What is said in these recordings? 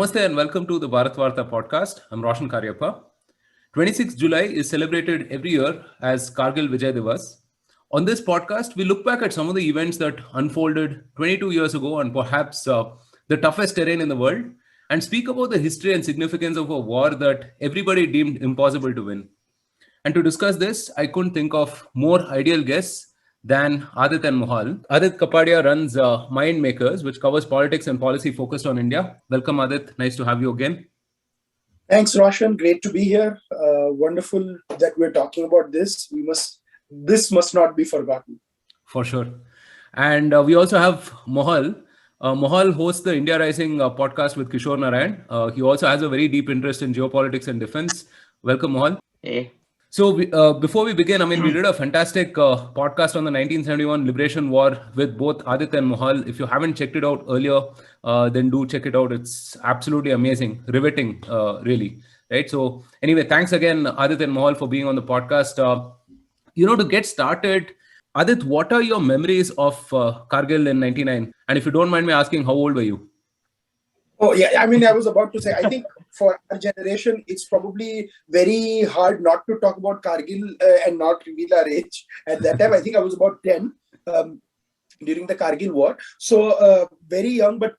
Namaste and welcome to the Bharat Varta podcast. I'm Roshan Karyappa. 26th July is celebrated every year as Kargil Vijay Divas. On this podcast, we look back at some of the events that unfolded 22 years ago on perhaps the toughest terrain in the world and speak about the history and significance of a war that everybody deemed impossible to win. And to discuss this, I couldn't think of more ideal guests than Adit and Mohal. Adit Kapadia runs Mind Makers, which covers politics and policy focused on India. Welcome, Adit. Nice to have you again. Thanks, Roshan. Great to be here. Wonderful that we're talking about this. This must not be forgotten. For sure. And we also have Mohal. Mohal hosts the India Rising podcast with Kishore Narayan. He also has a very deep interest in geopolitics and defense. Welcome, Mohal. Hey. So before we begin, we did a fantastic podcast on the 1971 Liberation War with both Adit and Mohal. If you haven't checked it out earlier, then do check it out. It's absolutely amazing, riveting, really. Right. So anyway, thanks again, Adit and Mohal, for being on the podcast. To get started, Adit, what are your memories of Kargil in 99? And if you don't mind me asking, how old were you? Oh, yeah. I was about to say, I think for our generation, it's probably very hard not to talk about Kargil and not reveal our age. At that time, I think I was about 10 during the Kargil war. So very young, but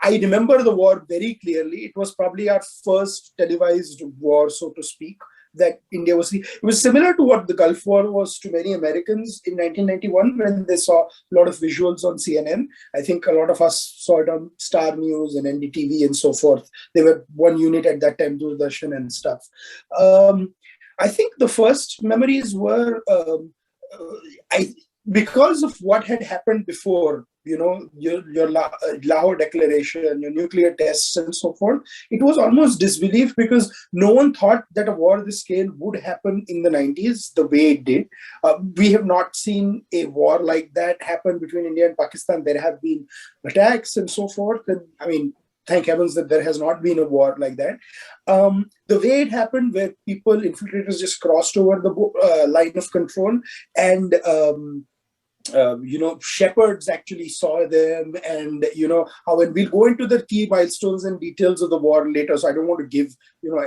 I remember the war very clearly. It was probably our first televised war, so to speak, that India was. It was similar to what the Gulf War was to many Americans in 1991 when they saw a lot of visuals on CNN. I think a lot of us saw it on Star News and NDTV and so forth. They were one unit at that time, Doordarshan and stuff. I think the first memories were because of what had happened before, your Lahore Declaration, your nuclear tests and so forth, it was almost disbelief because no one thought that a war of this scale would happen in the 90s the way it did. We have not seen a war like that happen between India and Pakistan. There have been attacks and so forth. And thank heavens that there has not been a war like that. The way it happened, where infiltrators just crossed over the line of control and shepherds actually saw them, and how, when we'll go into the key milestones and details of the war later, so I don't want to give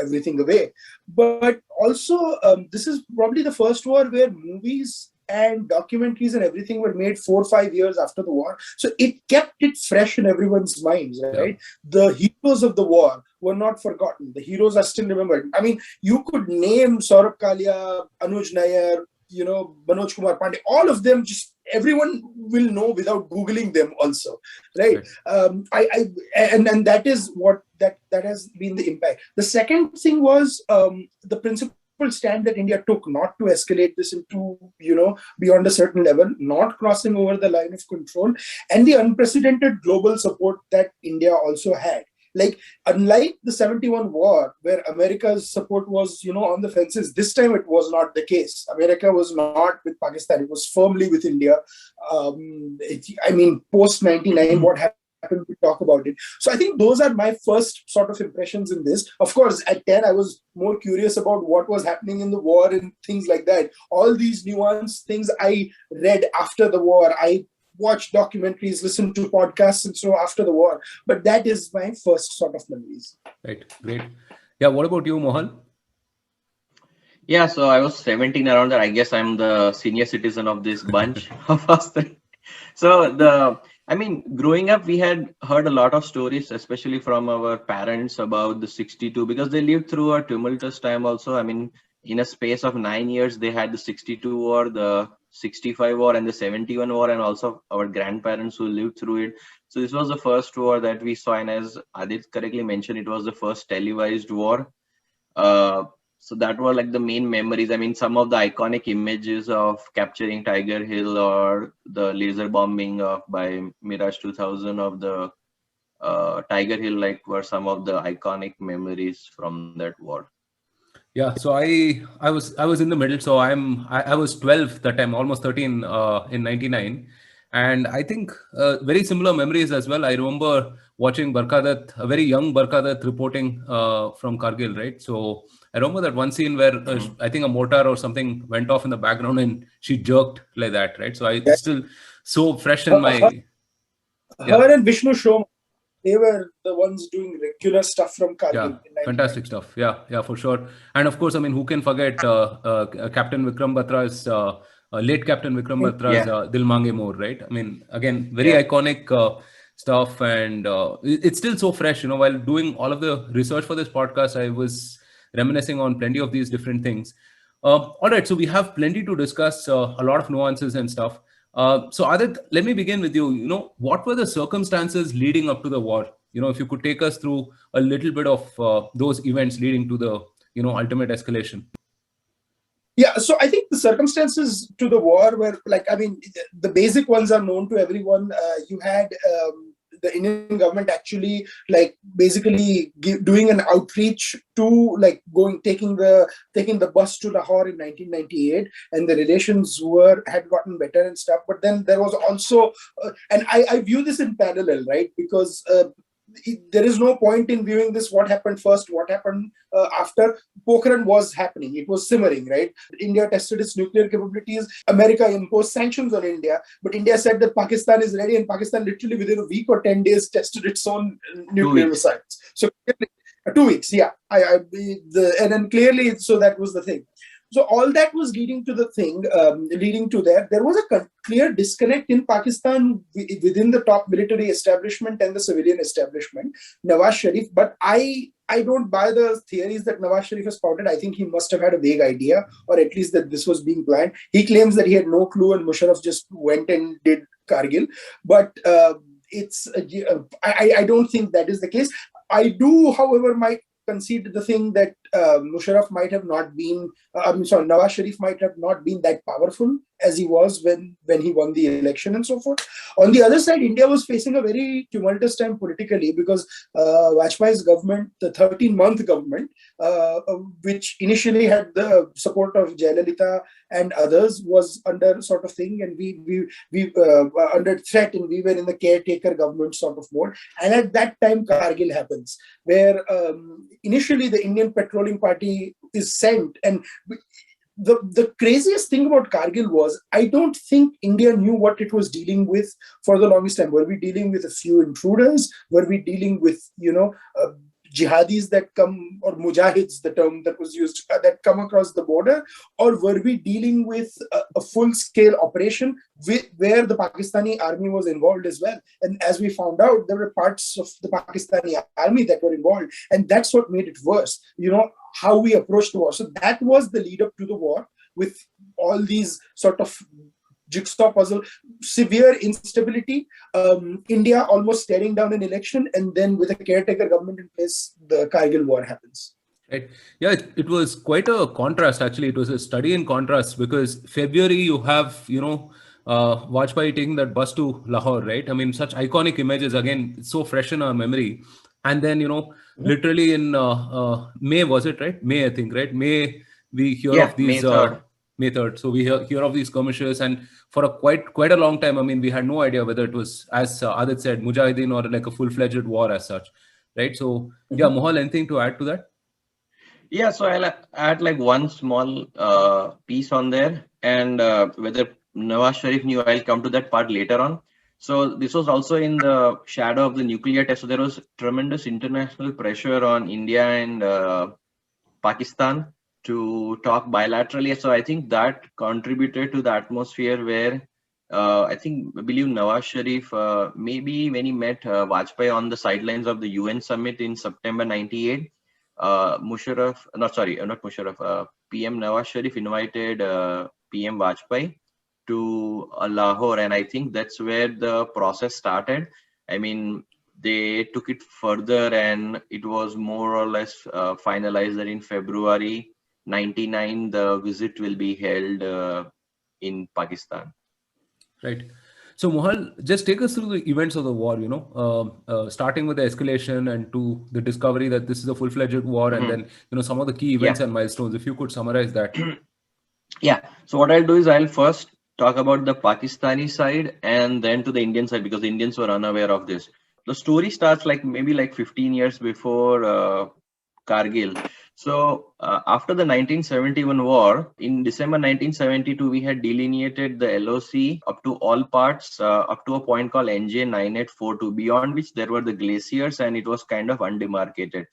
everything away, but also this is probably the first war where movies and documentaries and everything were made 4 or 5 years after the war, so it kept it fresh in everyone's minds, right? The heroes of the war were not forgotten. The heroes are still remembered. You could name Saurabh Kalia, Anuj Nair, Manoj Kumar Pandey, all of them, just everyone will know without Googling them also, right? And that is what that has been the impact. The second thing was the principle stand that India took not to escalate this into, beyond a certain level, not crossing over the line of control, and the unprecedented global support that India also had. Like, unlike the 71 war, where America's support was, on the fences, this time it was not the case. America was not with Pakistan. It was firmly with India. Post 99, what happened, we talk about it. So I think those are my first sort of impressions in this. Of course, at 10, I was more curious about what was happening in the war and things like that. All these nuanced things I read after the war. I watch documentaries, listen to podcasts and so after the war. But that is my first sort of memories. Right. Great. Yeah. What about you, Mohal? Yeah. So I was 17 around that. I guess I'm the senior citizen of this bunch of us. So growing up, we had heard a lot of stories, especially from our parents, about the 62, because they lived through a tumultuous time also. In a space of 9 years, they had the 62 war, the 65 war and the 71 war, and also our grandparents who lived through it. So this was the first war that we saw, and as Adit correctly mentioned, it was the first televised war. So that were like the main memories. Some of the iconic images of capturing Tiger Hill or the laser bombing by Mirage 2000 of the Tiger Hill, were some of the iconic memories from that war. Yeah, so I was in the middle. So I was 12 that time, almost 13 in 99, and I think very similar memories as well. I remember watching Barkadat, a very young Barkadat, reporting from Kargil, right? So I remember that one scene where I think a mortar or something went off in the background and she jerked like that, right? So it's still so fresh in my. Her and Vishnu Shoma. they were the ones doing regular stuff from Kargil. Yeah, In fantastic stuff. Yeah, for sure. And of course, I mean, who can forget Captain Vikram Batra's late Captain Vikram Batra's Dil Mange More, right? I mean, again, very iconic stuff, and it's still so fresh. You know, while doing all of the research for this podcast, I was reminiscing on plenty of these different things. All right, so we have plenty to discuss, a lot of nuances and stuff. So Adit, let me begin with you. You know, what were the circumstances leading up to the war? You know, if you could take us through a little bit of those events leading to the, you know, ultimate escalation. Yeah, so I think the circumstances to the war were like, I mean, the basic ones are known to everyone. You had the Indian government actually like basically doing an outreach to like taking the bus to Lahore in 1998, and the relations had gotten better and stuff. But then there was also, and I view this in parallel, right? Because there is no point in viewing this what happened first, what happened after. Pokhran was happening, it was simmering, right? India tested its nuclear capabilities. America imposed sanctions on India, but India said that Pakistan is ready, and Pakistan literally within a week or 10 days tested its own nuclear missiles. So 2 weeks, yeah. And then clearly, so that was the thing. So all that was leading to the thing, leading to that. There was a clear disconnect in Pakistan within the top military establishment and the civilian establishment, Nawaz Sharif. But I don't buy the theories that Nawaz Sharif has spouted. I think he must have had a vague idea, or at least that this was being planned. He claims that he had no clue and Musharraf just went and did Kargil. But I don't think that is the case. I do, however, might concede the thing that Musharraf might have not been, Nawaz Sharif might have not been that powerful as he was when he won the election and so forth. On the other side, India was facing a very tumultuous time politically because Vajpayee's government, the 13-month government, which initially had the support of Jayalalitha and others, was under sort of thing, and we under threat, and we were in the caretaker government sort of mode. And at that time, Kargil happens, where initially the Indian Petroleum Party is sent, and the craziest thing about Kargil was, I don't think India knew what it was dealing with for the longest time. Were we dealing with a few intruders? Were we dealing with, jihadis that come, or mujahids, the term that was used, that come across the border? Or were we dealing with a full-scale operation where the Pakistani army was involved as well? And as we found out, there were parts of the Pakistani army that were involved. And that's what made it worse, how we approached the war. So that was the lead up to the war, with all these sort of jigsaw puzzle, severe instability, India almost staring down an election, and then with a caretaker government in place, the Kargil war happens. Right. Yeah, it was quite a contrast, actually. It was a study in contrast, because February you have, Vajpayee taking that bus to Lahore, right? I mean, such iconic images, again, it's so fresh in our memory. And then, literally in May, was it, right? May, I think, right? May, we hear of these... May 3rd. So we hear of these skirmishes, and for a quite a long time, I mean, we had no idea whether it was, as Adit said, Mujahideen or like a full-fledged war as such, right? So, yeah, Mohal, anything to add to that? Yeah, so I'll add like one small piece on there, and whether Nawaz Sharif knew, I'll come to that part later on. So this was also in the shadow of the nuclear test. So there was tremendous international pressure on India and Pakistan to talk bilaterally. So I think that contributed to the atmosphere where I believe Nawaz Sharif, maybe when he met Vajpayee on the sidelines of the UN summit in September 98, PM Nawaz Sharif invited PM Vajpayee to Lahore, and I think that's where the process started. I mean, they took it further, and it was more or less finalized that in February 99 the visit will be held in Pakistan. Right. So Mohal, just take us through the events of the war, starting with the escalation and to the discovery that this is a full-fledged war, and then some of the key events and milestones, if you could summarize that. Yeah, so what I'll do is I'll first talk about the Pakistani side and then to the Indian side, because the Indians were unaware of this. The story starts maybe 15 years before Kargil. So after the 1971 war, in December 1972, we had delineated the LOC up to all parts up to a point called NJ 9842, beyond which there were the glaciers and it was kind of undemarcated.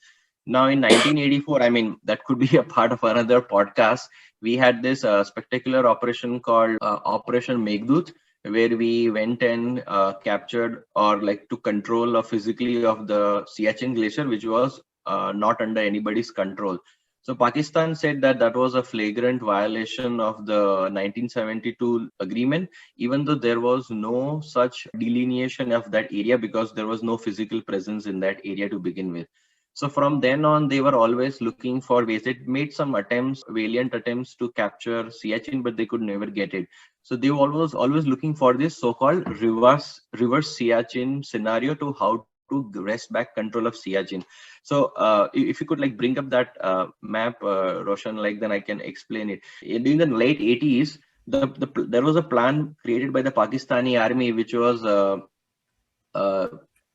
Now in 1984, I mean, that could be a part of another podcast. We had this spectacular operation called Operation Meghdut, where we went and captured or like took control of physically of the Siachen glacier, which was not under anybody's control. So Pakistan said that that was a flagrant violation of the 1972 agreement, even though there was no such delineation of that area because there was no physical presence in that area to begin with. So from then on, they were always looking for ways. They made some attempts, valiant attempts to capture Siachen, but they could never get it. So they were always looking for this so-called reverse Siachen scenario to how to wrest back control of Siachen. So if you could like bring up that map, Roshan, like then I can explain it. During the late 80s, there was a plan created by the Pakistani army, which was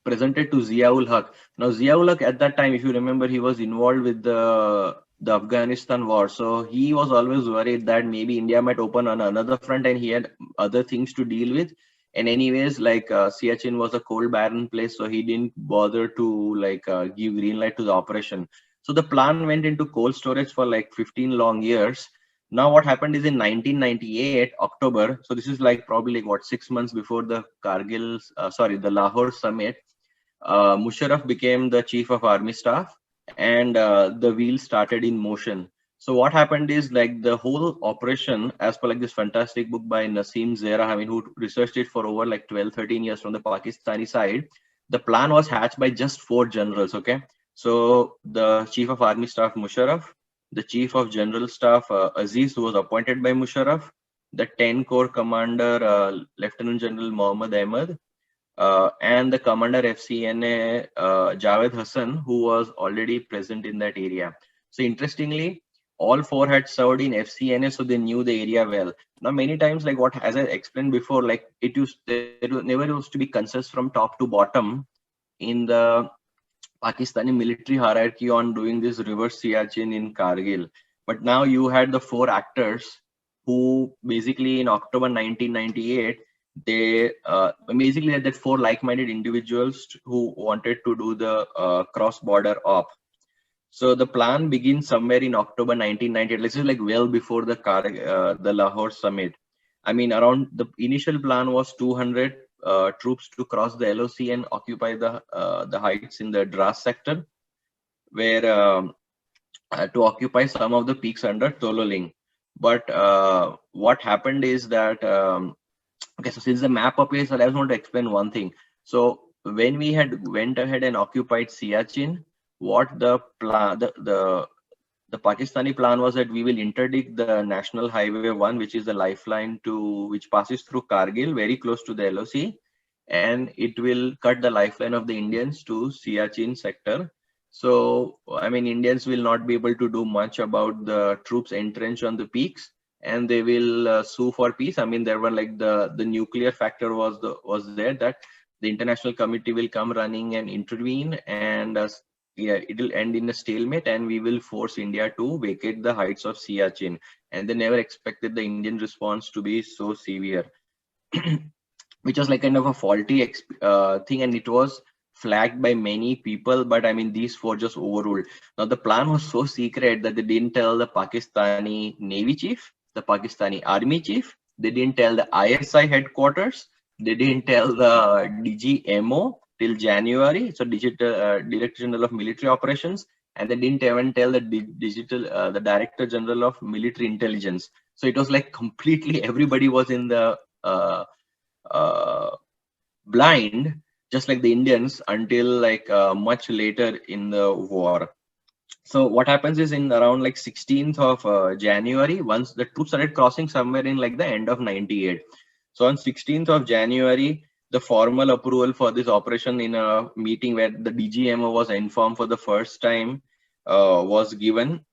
presented to Zia-ul Haq. Now, Zia-ul Haq at that time, if you remember, he was involved with the Afghanistan war. So he was always worried that maybe India might open on another front and he had other things to deal with. And anyways, like Siachen was a cold barren place, so he didn't bother to like give green light to the operation. So the plan went into cold storage for like 15 long years. Now what happened is in 1998 October, so this is like probably like what 6 months before the the Lahore summit, Musharraf became the chief of army staff, and the wheel started in motion. So what happened is like the whole operation, as per like this fantastic book by Naseem Zehra, I mean, who researched it for over like 12, 13 years from the Pakistani side, the plan was hatched by just 4 generals, okay? So the chief of army staff, Musharraf, the chief of general staff, Aziz, who was appointed by Musharraf, the 10 Corps commander, Lieutenant General Mohammad Ahmed, and the commander FCNA, Javed Hassan, who was already present in that area. So interestingly, all 4 had served in FCNA, so they knew the area well. Now, many times, like what, as I explained before, like there never used to be consensus from top to bottom in the Pakistani military hierarchy on doing this reverse Siachen in Kargil. But now you had the 4 actors who basically in October 1998, they basically had that 4 like-minded individuals who wanted to do the cross-border op. So the plan begins somewhere in October 1998. This is like well before the Lahore summit. I mean, around the initial plan was 200 troops to cross the LOC and occupy the heights in the Dras sector, where to occupy some of the peaks under Tololing. But what happened is that okay, so since the map appears, I just want to explain one thing. So when we had went ahead and occupied Siachen, what the plan, the Pakistani plan was that we will interdict the National Highway 1, which is the lifeline which passes through Kargil, very close to the LOC, and it will cut the lifeline of the Indians to Siachen sector. So, I mean, Indians will not be able to do much about the troops entrenched on the peaks, and they will sue for peace. I mean, there were like the nuclear factor was there, that the international committee will come running and intervene, and yeah, it will end in a stalemate, and we will force India to vacate the heights of Siachen. And they never expected the Indian response to be so severe, which was like kind of a faulty thing, and it was flagged by many people. But I mean, these 4 just overruled. Now the plan was so secret that they didn't tell the Pakistani Navy chief, the Pakistani Army chief, they didn't tell the ISI headquarters, they didn't tell the DGMO till January, so Director General of Military Operations, and they didn't even tell the the Director General of Military Intelligence. So it was like completely everybody was in the blind, just like the Indians, until like much later in the war. So what happens is in around like 16th of January, once the troops started crossing somewhere in like the end of 98. So on 16th of January, the formal approval for this operation in a meeting where the DGMO was informed for the first time was given.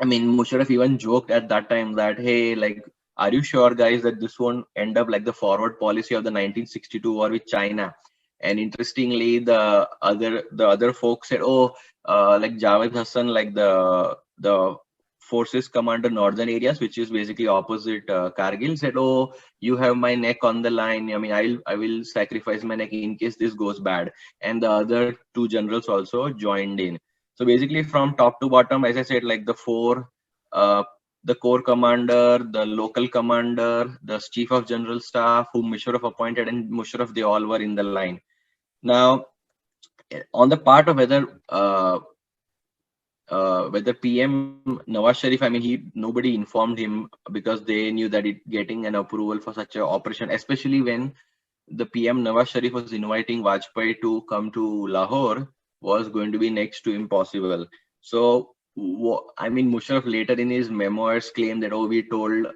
I mean, Musharraf even joked at that time that, hey, like, are you sure, guys, that this won't end up like the forward policy of the 1962 war with China? And interestingly, the other folks said, oh, like Javed Hassan, like the the forces commander northern areas, which is basically opposite Kargil, said, "Oh, you have my neck on the line. I mean, I will sacrifice my neck in case this goes bad." And the other two generals also joined in. So basically, from top to bottom, as I said, like the corps commander, the local commander, the chief of general staff, whom Musharraf appointed, and Musharraf, they all were in the line. Now, on the part of whether PM Nawaz Sharif, I mean, nobody informed him because they knew that getting an approval for such an operation, especially when the PM Nawaz Sharif was inviting Vajpayee to come to Lahore, was going to be next to impossible. So, I mean, Musharraf later in his memoirs claimed that, oh, we told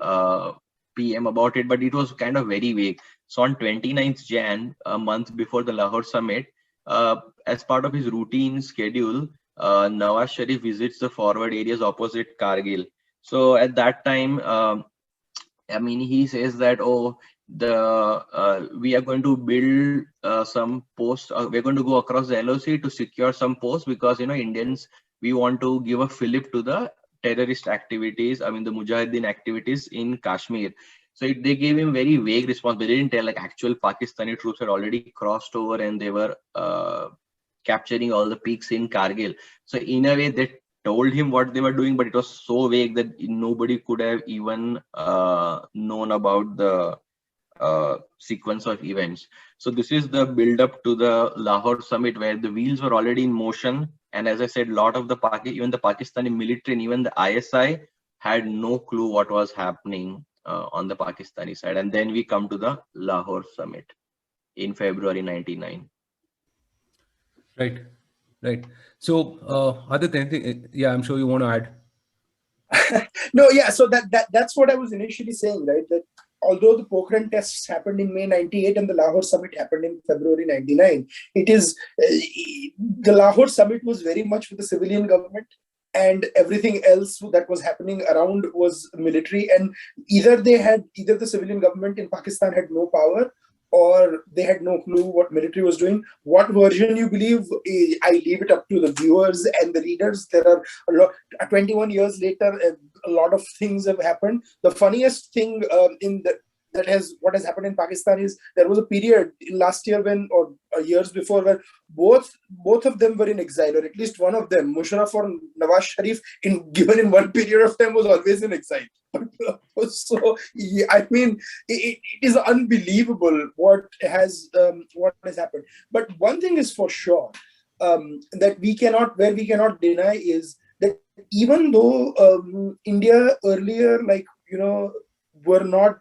PM about it, but it was kind of very vague. So on 29th Jan, a month before the Lahore summit, as part of his routine schedule, Nawaz Sharif visits the forward areas opposite Kargil. So at that time, I mean, he says that, oh, we are going to build some posts. We're going to go across the LOC to secure some posts because, you know, Indians, we want to give a fillip to the terrorist activities. I mean, the Mujahideen activities in Kashmir. So they gave him very vague response. They didn't tell, like, actual Pakistani troops had already crossed over and they were capturing all the peaks in Kargil. So in a way, they told him what they were doing, but it was so vague that nobody could have even known about the sequence of events. So this is the build up to the Lahore summit, where the wheels were already in motion. And as I said, a lot of even the Pakistani military and even the ISI had no clue what was happening on the Pakistani side. And then we come to the Lahore summit in February 99. Right. So, Aditya, yeah, I'm sure you want to add. No, yeah. So that's what I was initially saying, right? That although the Pokhran tests happened in May 98 and the Lahore summit happened in February 99, it is the Lahore summit was very much with the civilian government, and everything else that was happening around was military. And either the civilian government in Pakistan had no power, or they had no clue what military was doing. What version you believe, I leave it up to the viewers and the readers. There are 21 years later, a lot of things have happened. The funniest thing what has happened in Pakistan is there was a period last year or years before where both of them were in exile, or at least one of them, Musharraf or Nawaz Sharif, given in one period of time, was always in exile. So yeah, I mean, it is unbelievable what has happened. But one thing is for sure, that we cannot deny is that even though India earlier, were not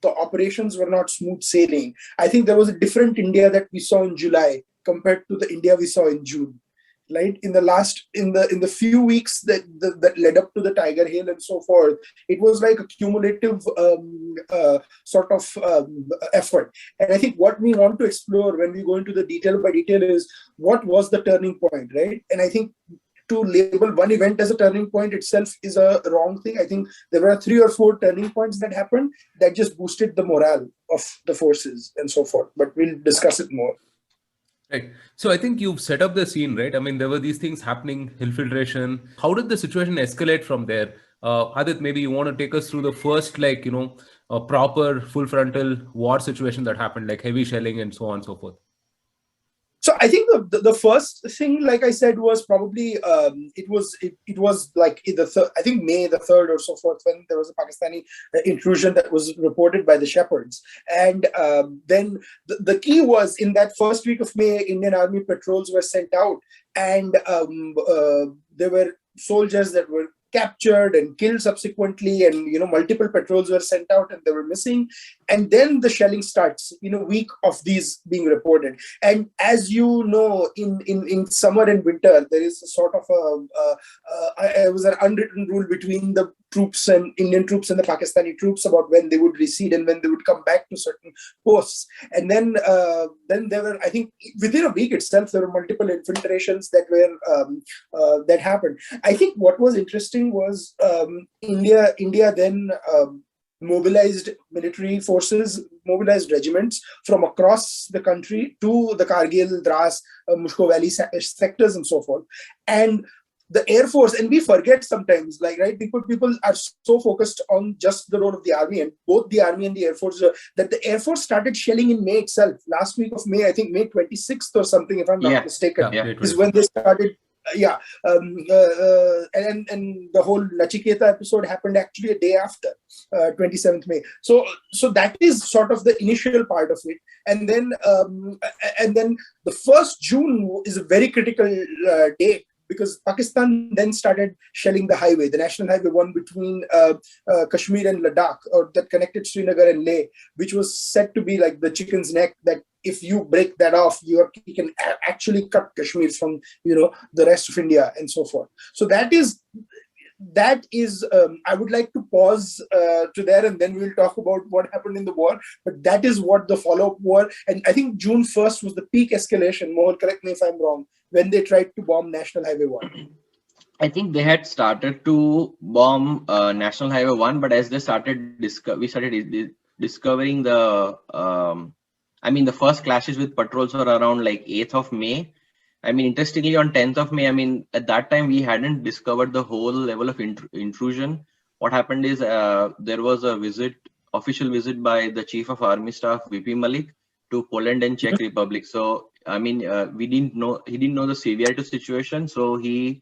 the operations were not smooth sailing. I think there was a different India that we saw in July compared to the India we saw in June. Right, in the few weeks that led up to the Tiger Hill and so forth, it was like a cumulative sort of effort. And I think what we want to explore when we go into the detail by detail is what was the turning point, right? And I think to label one event as a turning point itself is a wrong thing. I think there were 3 or 4 turning points that happened that just boosted the morale of the forces and so forth. But we'll discuss it more. Right. So I think you've set up the scene, right? I mean, there were these things happening, infiltration. How did the situation escalate from there? Adit, maybe you want to take us through the first, a proper full frontal war situation that happened, like heavy shelling and so on and so forth. So I think the first thing, like I said, was probably it was like I think May the 3rd or so forth, when there was a Pakistani intrusion that was reported by the Shepherds. And then the key was, in that first week of May, Indian Army patrols were sent out, and there were soldiers that were captured and killed subsequently, and multiple patrols were sent out and they were missing. And then the shelling starts in a week of these being reported. And as you know, in summer and winter, there is a sort of it was an unwritten rule between the troops and Indian troops and the Pakistani troops about when they would recede and when they would come back to certain posts. And then there were, I think, within a week itself, there were multiple infiltrations that happened. I think what was interesting was India then mobilized military forces, mobilized regiments from across the country to the Kargil, Dras, Mushko Valley sectors and so forth. And the Air Force, and we forget sometimes, like, right, people are so focused on just the role of the Army, and both the Army and the Air Force, that the Air Force started shelling in May itself. Last week of May, I think May 26th or something, if I'm not mistaken, is when they started. And the whole Nachiketa episode happened actually a day after, 27th May. So that is sort of the initial part of it, and then the 1st June is a very critical date, because Pakistan then started shelling the highway, the National Highway 1 between Kashmir and Ladakh, or that connected Srinagar and Leh, which was said to be like the chicken's neck, that if you break that off, you can actually cut Kashmir from, the rest of India and so forth. So that is I would like to pause to there, and then we'll talk about what happened in the war. But that is what the follow-up war, and I think June 1st was the peak escalation. Mohal, correct me if I'm wrong, when they tried to bomb National Highway 1. I think they had started to bomb National Highway 1, but as they started, we started discovering the, the first clashes with patrols were around like 8th of May. Interestingly, on 10th of May, at that time, we hadn't discovered the whole level of intrusion. What happened is there was a official visit by the Chief of Army Staff, VP Malik, to Poland and Czech Republic. So, he didn't know the severity of the situation. So he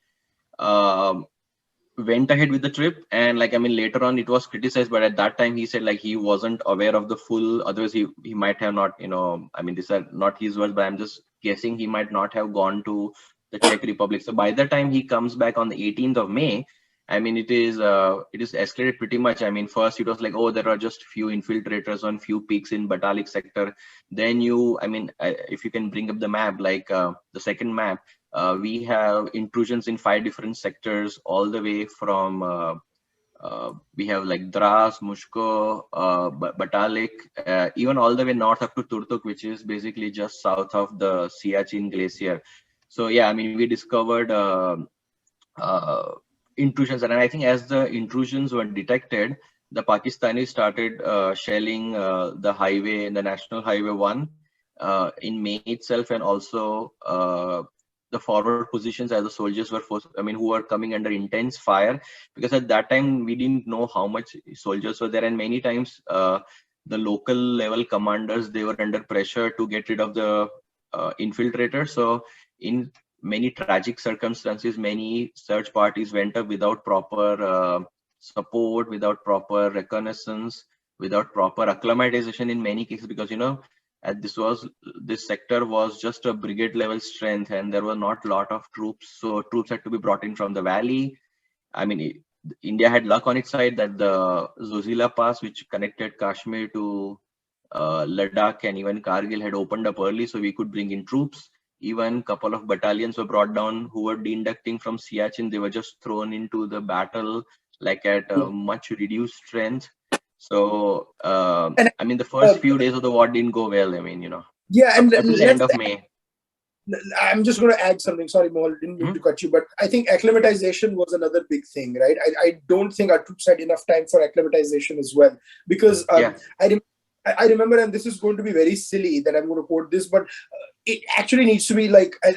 went ahead with the trip, and later on it was criticized, but at that time he said he wasn't aware of the full, otherwise he might have not, these are not his words, but I'm just guessing, he might not have gone to the Czech Republic. So by the time he comes back on the 18th of May, it is escalated pretty much. First it was there are just few infiltrators on few peaks in Batalik sector. Then if you can bring up the map, the second map, we have intrusions in 5 different sectors, all the way from we have Dras, Mushko, Batalik, even all the way north up to Turtuk, which is basically just south of the Siachen Glacier. So we discovered intrusions, and I think as the intrusions were detected, the Pakistanis started shelling the highway, the National Highway 1 in May itself, and also the forward positions as the soldiers were who were coming under intense fire, because at that time we didn't know how much soldiers were there, and many times the local level commanders, they were under pressure to get rid of the infiltrators. So in many tragic circumstances, many search parties went up without proper support, without proper reconnaissance, without proper acclimatization in many cases, because this sector was just a brigade level strength, and there were not a lot of troops, so troops had to be brought in from the valley. India had luck on its side that the Zojila Pass, which connected Kashmir to Ladakh and even Kargil, had opened up early, so we could bring in troops. Even a couple of battalions were brought down who were deinducting from Siachen. They were just thrown into the battle at a much reduced strength. So, the first few days of the war didn't go well. Yeah, and up to the end of May. I'm just going to add something. Sorry, Mohal, didn't mean to cut you, but I think acclimatization was another big thing, right? I don't think our troops had enough time for acclimatization as well, because I remember, and this is going to be very silly that I'm going to quote this, but it actually needs to be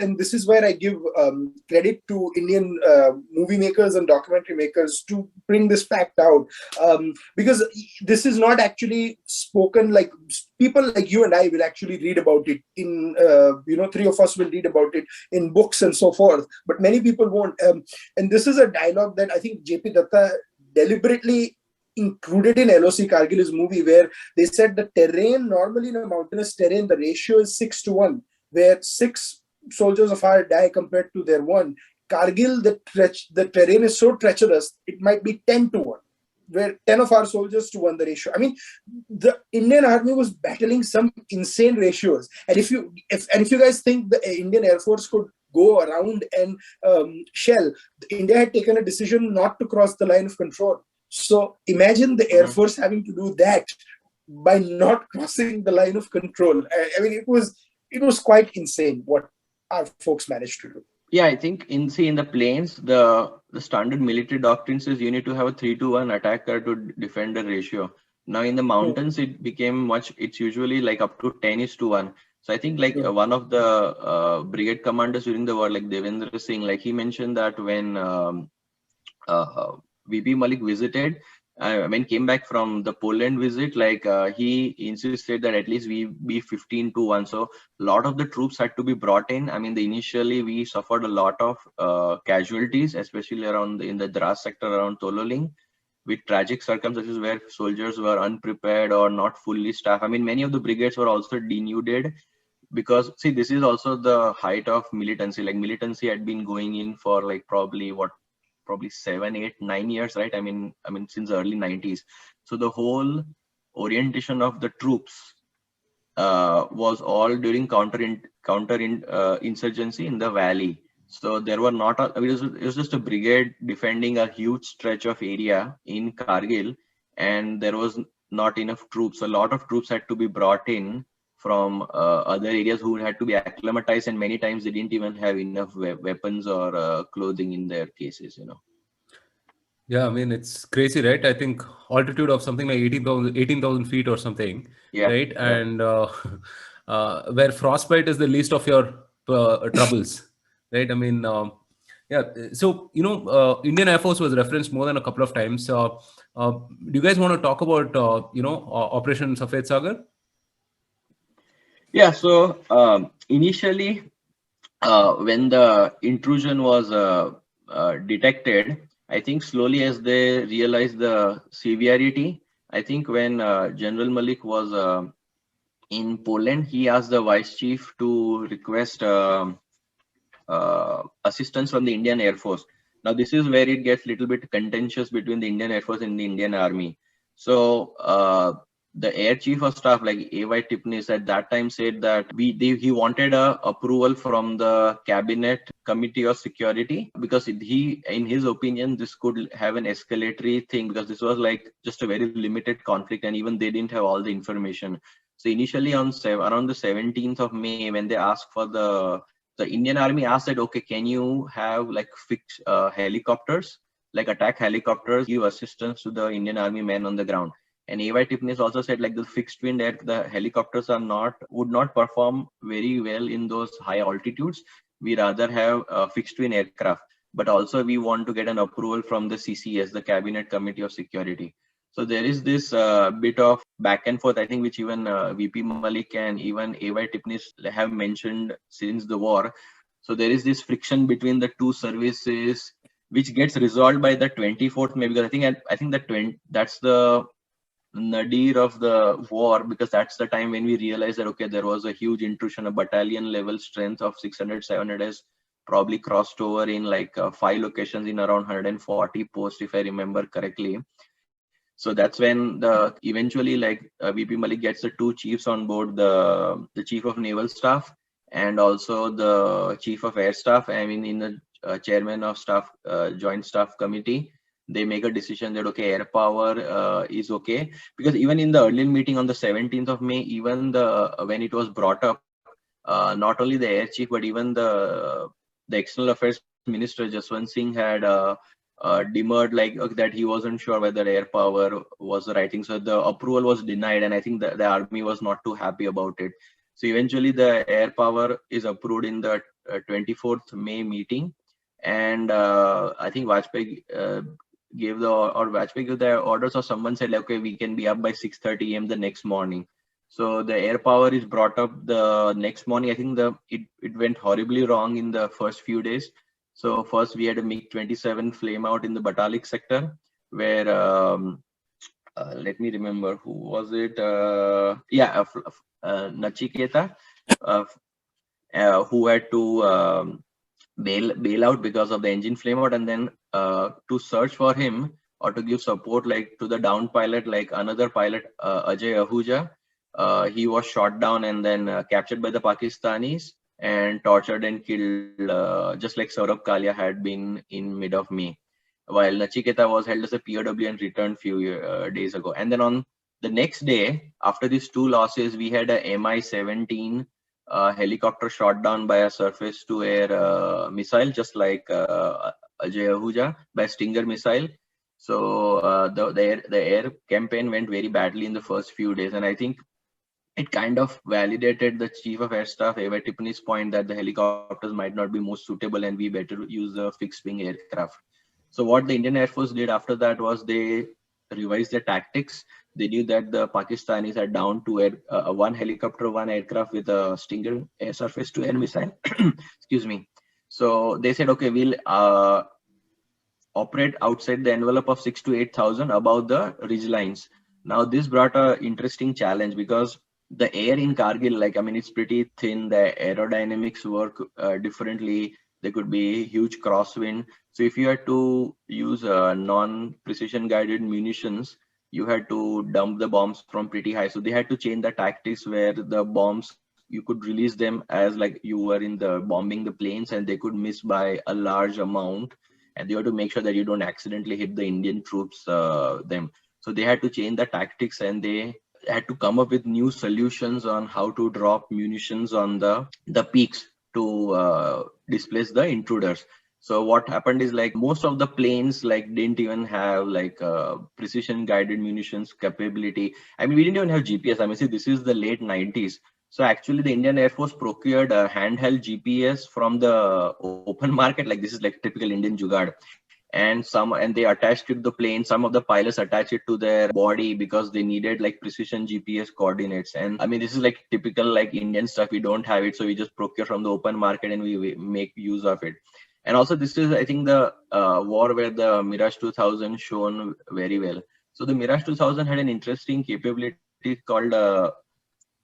and this is where I give credit to Indian movie makers and documentary makers to bring this fact out, because this is not actually spoken, people like you and I will actually read about it in, 3 of us will read about it in books and so forth, but many people won't. And this is a dialogue that I think JP Datta deliberately included in LOC Kargil's movie, where they said the terrain, normally in a mountainous terrain, the ratio is 6:1, where 6 soldiers of ours die compared to their 1. Kargil, the terrain is so treacherous, it might be 10:1, where 10 of our soldiers to 1 the ratio. The Indian Army was battling some insane ratios, and if you guys think the Indian Air Force could go around and shell, India had taken a decision not to cross the line of control. So imagine the Air Force having to do that by not crossing the line of control. It was quite insane what our folks managed to do. Yeah, I think in the plains, the standard military doctrine says you need to have a 3-1 attacker to defend the ratio. Now in the mountains, it became it's usually up to 10:1. So I think like one of the brigade commanders during the war, like Devendra Singh, like he mentioned that when VP Malik visited, when came back from the Poland visit, like he insisted that at least we be 15-1. So a lot of the troops had to be brought in. I mean, initially we suffered a lot of casualties, especially around in the Dras sector around Tololing, with tragic circumstances where soldiers were unprepared or not fully staffed. I mean, many of the brigades were also denuded because, see, this is also the height of militancy. Like militancy had been going in for like probably 7, 8, 9 years, right? I mean, since the early 90s. So the whole orientation of the troops was all during insurgency in the valley. So there were not, it was just a brigade defending a huge stretch of area in Kargil, and there was not enough troops. A lot of troops had to be brought in from other areas who had to be acclimatized, and many times they didn't even have enough weapons or clothing in their cases, you know. Yeah, I mean, it's crazy, right? I think altitude of something like 18,000 feet or something, Yeah, right? yeah. And where frostbite is the least of your troubles, right? I mean, yeah. So, Indian Air Force was referenced more than a couple of times. Do you guys want to talk about, Operation Safed Sagar? Yeah, so initially, when the intrusion was detected, I think slowly as they realized the severity, I think when General Malik was in Poland, he asked the vice chief to request assistance from the Indian Air Force. Now, this is where it gets a little bit contentious between the Indian Air Force and the Indian Army. So, the Air Chief of Staff, like A.Y. Tipnis, at that time said that he wanted a approval from the Cabinet Committee of Security because he, in his opinion, this could have an escalatory thing because this was like just a very limited conflict and even they didn't have all the information. So initially around the 17th of May, when they asked for the Indian Army asked that, okay, can you have like fixed helicopters, like attack helicopters, give assistance to the Indian Army men on the ground. And A.Y. Tipnis also said like the fixed wing air, the helicopters would not perform very well in those high altitudes. We rather have fixed wing aircraft, but also we want to get an approval from the CCS, the Cabinet Committee of Security. So there is this bit of back and forth, I think, which even VP Malik and even A.Y. Tipnis have mentioned since the war. So there is this friction between the two services, which gets resolved by the 24th May, because I think that's the nadir of the war, because that's the time when we realized that, okay, there was a huge intrusion, a battalion level strength of 600, 700 has probably crossed over in like 5 locations in around 140 posts, if I remember correctly. So that's when eventually like VP Malik gets the two chiefs on board, the chief of naval staff and also the chief of air staff. I mean, in the chairman of staff, joint staff committee, they make a decision that, okay, air power is okay. Because even in the early meeting on the 17th of May, even when it was brought up, not only the air chief, but even the external affairs minister, Jaswant Singh, had demurred like that he wasn't sure whether air power was the right thing. So the approval was denied, and I think the army was not too happy about it. So eventually the air power is approved in the 24th May meeting, and I think Vajpayee gave the orders, or someone said like, okay, we can be up by 6:30 a.m. the next morning. So the air power is brought up the next morning. I think it went horribly wrong in the first few days. So first we had a MiG-27 flame out in the Batalik sector, where let me remember, who was it? Nachiketa, who had to bail out because of the engine flame out, and then to search for him or to give support like to the down pilot, like another pilot, Ajay Ahuja. He was shot down and then captured by the Pakistanis and tortured and killed, just like Saurabh Kalia had been in mid of May, while Nachiketa was held as a POW and returned few days ago. And then on the next day, after these two losses, we had a Mi-17 helicopter shot down by a surface-to-air missile, just like Ajay Ahuja, by Stinger missile. So the air campaign went very badly in the first few days, and I think it kind of validated the chief of air staff Eva Tippany's point that the helicopters might not be most suitable and we better use a fixed wing aircraft. So what the Indian Air Force did after that was they revised their tactics. They knew that the Pakistanis are down to one helicopter, one aircraft with a Stinger air surface to air missile. Excuse me. So they said, okay, we'll operate outside the envelope of 6 to 8,000 above the ridge lines. Now this brought a interesting challenge because the air in Kargil, like I mean, it's pretty thin. The aerodynamics work differently. There could be huge crosswind. So if you had to use non-precision guided munitions, you had to dump the bombs from pretty high. So they had to change the tactics where the bombs you could release them as like you were in the bombing the planes and they could miss by a large amount, and they have to make sure that you don't accidentally hit the Indian troops them. So they had to change the tactics and they had to come up with new solutions on how to drop munitions on the peaks to displace the intruders. So what happened is like most of the planes like didn't even have like precision guided munitions capability. I mean, we didn't even have GPS. I mean, see, this is the late 90s. So actually the Indian Air Force procured a handheld GPS from the open market. Like this is like typical Indian jugaad. And they attached it to the plane. Some of the pilots attached it to their body because they needed like precision GPS coordinates. And I mean, this is like typical like Indian stuff. We don't have it, so we just procure from the open market and we make use of it. And also this is, I think, the war where the Mirage 2000 shown very well. So the Mirage 2000 had an interesting capability called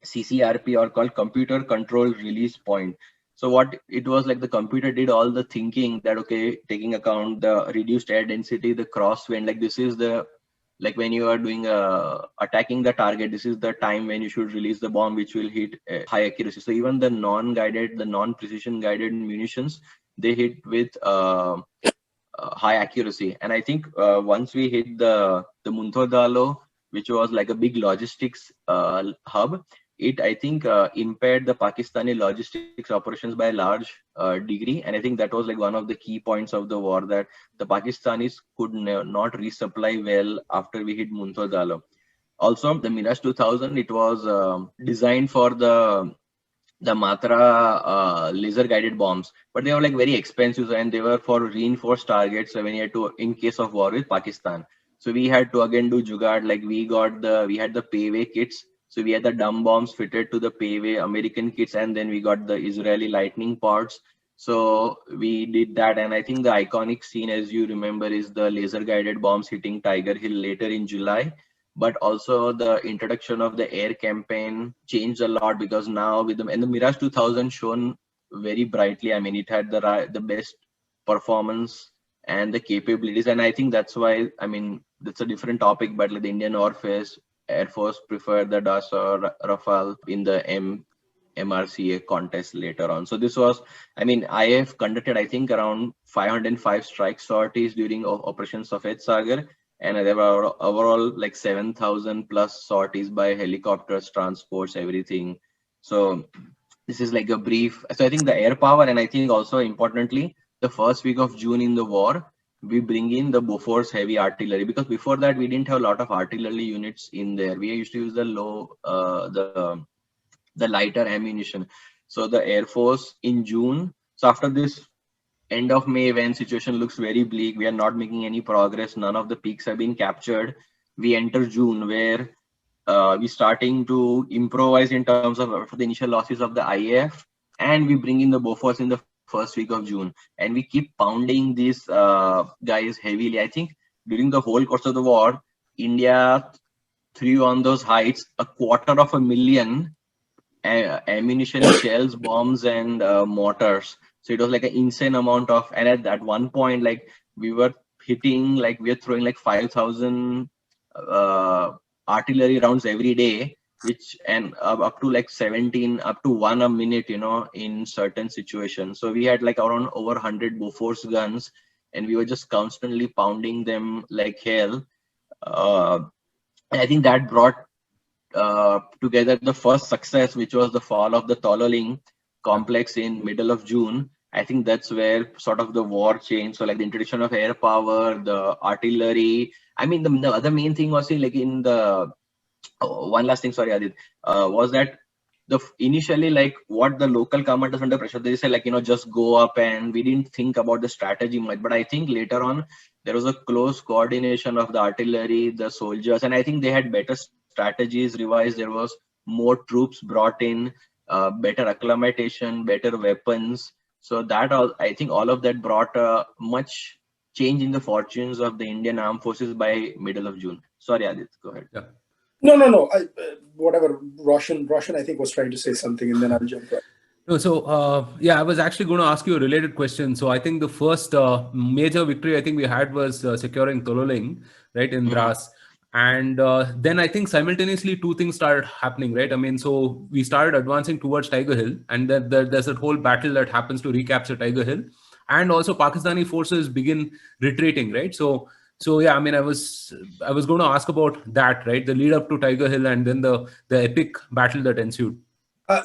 CCRP, or called computer control release point. So what it was like, the computer did all the thinking that, okay, taking account the reduced air density, the crosswind, like this is the, like when you are doing attacking the target, this is the time when you should release the bomb, which will hit high accuracy. So even the non-guided, the non-precision guided munitions, they hit with high accuracy. And I think once we hit the Muntho Dalo, which was like a big logistics hub, it, I think, impaired the Pakistani logistics operations by a large degree. And I think that was like one of the key points of the war, that the Pakistanis could not resupply well after we hit Muntho Dalo. Also, the Mirage 2000, it was designed for the Matra laser guided bombs, but they were like very expensive and they were for reinforced targets. So when you had to, in case of war with Pakistan, so we had to again do jugaad. Like we had the payway kits. So we had the dumb bombs fitted to the payway American kits, and then we got the Israeli lightning pods. So we did that, and I think the iconic scene, as you remember, is the laser guided bombs hitting Tiger Hill later in July. But also the introduction of the air campaign changed a lot, because now with the Mirage 2000 shone very brightly. I mean, it had the best performance and the capabilities, and I think that's why, I mean, that's a different topic, but like the Indian Air Force preferred the Dassault Rafale in the MRCA contest later on. So this was, I mean, IAF conducted, I think, around 505 strike sorties during Operation Safed Sagar, and there were overall like 7,000 plus sorties by helicopters, transports, everything. So this is like a brief. So I think the air power, and I think also importantly, the first week of June in the war, we bring in the Bofors heavy artillery, because before that we didn't have a lot of artillery units in there. We used to use the the lighter ammunition. So the Air Force in June, so after this end of May, when situation looks very bleak, we are not making any progress, none of the peaks have been captured, we enter June, where we starting to improvise in terms of the initial losses of the IAF, and we bring in the Bofors in the first week of June, and we keep pounding these guys heavily. I think during the whole course of the war, India threw on those heights 250,000 ammunition, shells, bombs, and mortars. So it was like an insane amount of, and at one point, like we were hitting, like we were throwing like 5,000 artillery rounds every day, which, and up to like 17, up to 1 a minute, you know, in certain situations. So we had like around over 100 Bofors guns, and we were just constantly pounding them like hell. And I think that brought together the first success, which was the fall of the Tololing complex in middle of June. I think that's where sort of the war changed. So like the introduction of air power, the artillery. I mean, the other main thing was like in the one last thing, sorry, Adit, was that initially, like, what the local commanders under pressure, they said, like, just go up, and we didn't think about the strategy much. But I think later on there was a close coordination of the artillery, the soldiers, and I think they had better strategies revised. There was more troops brought in, better acclimatization, better weapons. So that I think all of that brought a much change in the fortunes of the Indian armed forces by middle of June. Sorry, Adit, go ahead. Yeah. No. Whatever. Roshan, I think, was trying to say something, and then I'll jump in. No, so yeah, I was actually going to ask you a related question. So I think the first major victory I think we had was securing Tololing, right, in Dras. And then I think simultaneously two things started happening, right? I mean, so we started advancing towards Tiger Hill, and then there's that whole battle that happens to recapture Tiger Hill, and also Pakistani forces begin retreating, right? So yeah, I mean, I was going to ask about that, right? The lead up to Tiger Hill, and then the epic battle that ensued.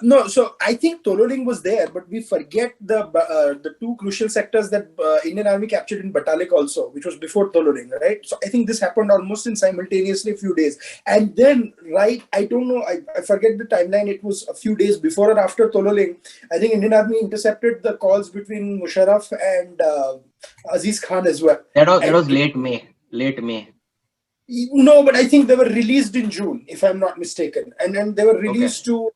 No, so I think Tololing was there, but we forget the two crucial sectors that Indian Army captured in Batalik also, which was before Tololing, right? So I think this happened almost in simultaneously a few days. And then, right, I don't know, I forget the timeline, it was a few days before or after Tololing. I think Indian Army intercepted the calls between Musharraf and Aziz Khan as well. That was late May. No, but I think they were released in June, if I'm not mistaken. And then they were released to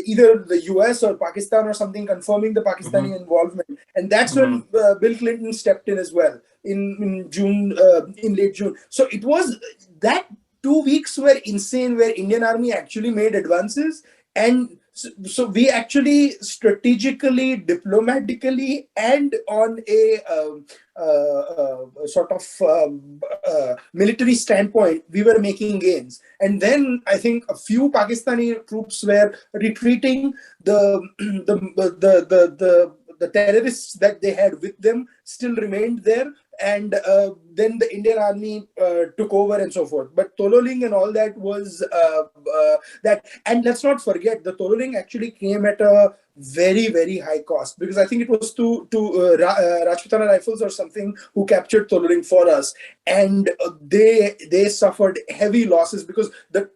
either the US or Pakistan or something, confirming the Pakistani involvement. And that's when Bill Clinton stepped in as well in June, in late June. So it was that 2 weeks were insane, where Indian Army actually made advances. And so we actually strategically, diplomatically, and on a sort of military standpoint, we were making gains. And then I think a few Pakistani troops were retreating. The terrorists that they had with them still remained there. And then the Indian Army took over and so forth. But Tololing and all that was that. And let's not forget, the Tololing actually came at a very, very high cost, because I think it was to Rajputana Rifles or something who captured Tololing for us. And they suffered heavy losses because the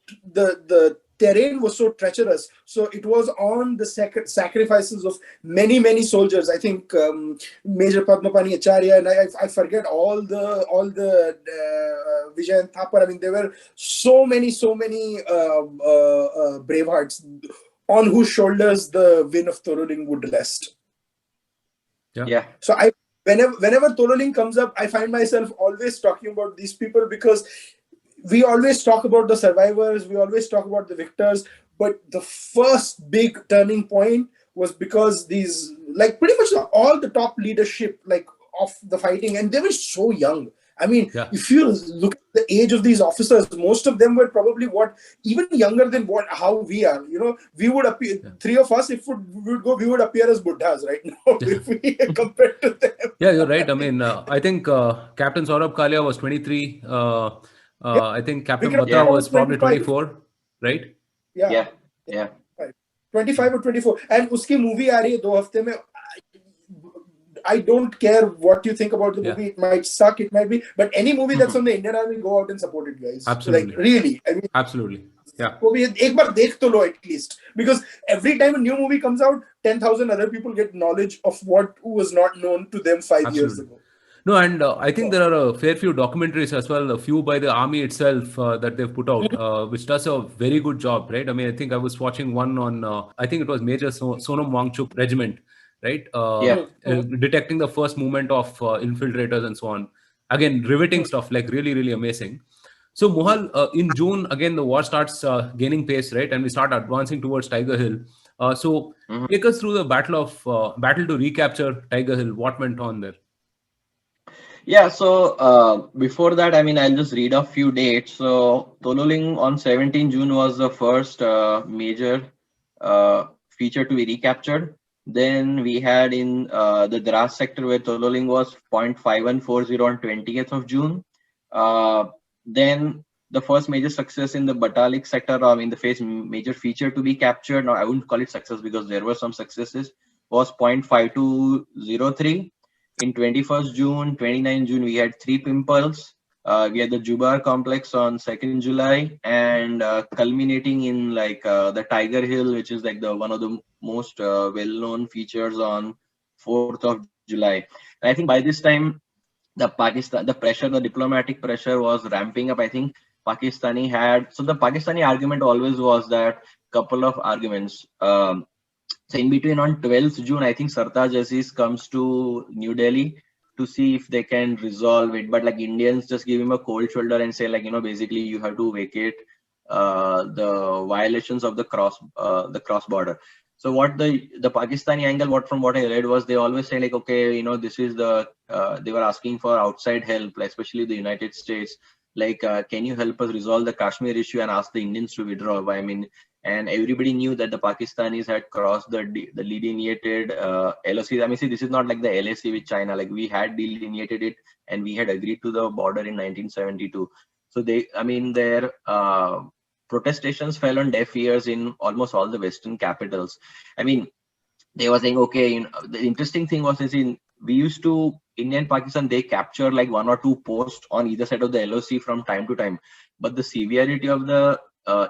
terrain was so treacherous. So it was on the sacrifices of many, many soldiers. I think Major Padmapani Acharya, and I forget all the Vijay and Thapar. I mean, there were so many bravehearts on whose shoulders the win of Tololing would rest. Yeah. So whenever Tololing comes up, I find myself always talking about these people, because we always talk about the survivors, we always talk about the victors, but the first big turning point was because these, like, pretty much all the top leadership, like, of the fighting, and they were so young. I mean, if you look at the age of these officers, most of them were probably even younger than how we are. You know, we would appear, three of us, if we would appear as Buddhas right now if we compare to them. Yeah, you're right. I mean, I think Captain Saurabh Kalia was 23. I think Captain Batra was probably 24, right? Yeah. 25 or 24. And uski movie aa rahi hai 2 hafte mein. I don't care what you think about the movie. It might suck, it might be, but any movie that's on the Indian Army, go out and support it, guys. Absolutely. Like, really. I mean, absolutely. Yeah. Ek baar dekh to lo at least. Because every time a new movie comes out, 10,000 other people get knowledge of what was not known to them 5 years ago. No, and I think there are a fair few documentaries as well, a few by the army itself that they've put out, which does a very good job, right? I mean, I think I was watching one on, I think it was Major Sonam Wangchuk Regiment, right? Detecting the first movement of infiltrators and so on. Again, riveting stuff, like really, really amazing. So Mohal, in June, again, the war starts gaining pace, right? And we start advancing towards Tiger Hill. So take us through the battle to recapture Tiger Hill. What went on there? Yeah, so before that, I mean, I'll just read a few dates. So Tololing on 17 June was the first major feature to be recaptured. Then we had in the Dras sector, where Tololing was 0.5140 on 20th of June. Then the first major success in the Batalik sector, I mean, the major feature to be captured, now I wouldn't call it success because there were some successes, was 0.5203. In 21st June, 29 June, we had 3 pimples. we had the Jubar complex on 2nd July, and culminating in like the Tiger Hill, which is like the one of the most well-known features on 4th of July. And I think by this time, the pressure, the diplomatic pressure was ramping up. I think the Pakistani argument always was that couple of arguments. So in between on 12th June, I think Sartaj Aziz comes to New Delhi to see if they can resolve it. But like Indians just give him a cold shoulder and say like, basically you have to vacate the violations of the cross border. So what the Pakistani angle, from what I read was they always say like, okay, this is they were asking for outside help, like especially the United States. Like, can you help us resolve the Kashmir issue and ask the Indians to withdraw? I mean, and everybody knew that the Pakistanis had crossed the delineated LOC. I mean, see, this is not like the LAC with China. Like we had delineated it and we had agreed to the border in 1972. So their protestations fell on deaf ears in almost all the Western capitals. I mean, they were saying, okay, the interesting thing was, we used to, India and Pakistan, they capture like 1 or 2 posts on either side of the LOC from time to time. But the severity of the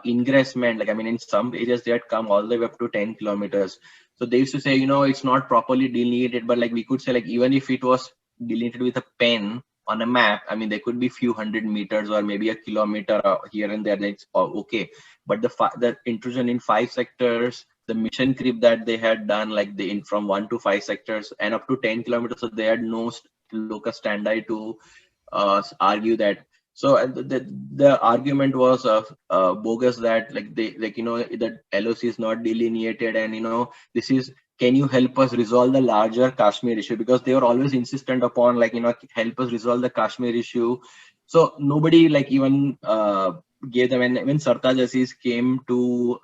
ingress meant, like, I mean, in some areas they had come all the way up to 10 kilometers. So they used to say, it's not properly delineated, but like we could say, like, even if it was delineated with a pen on a map, I mean, there could be few hundred meters or maybe a kilometer here and there. That's okay. But the intrusion in 5 sectors, the mission creep that they had done, like from 1 to 5 sectors and up to 10 kilometers, so they had no locus standi to argue that. So the argument was bogus, that that LOC is not delineated, and this is, can you help us resolve the larger Kashmir issue? Because they were always insistent upon help us resolve the Kashmir issue. So nobody even gave them. And when Sartaj Aziz came to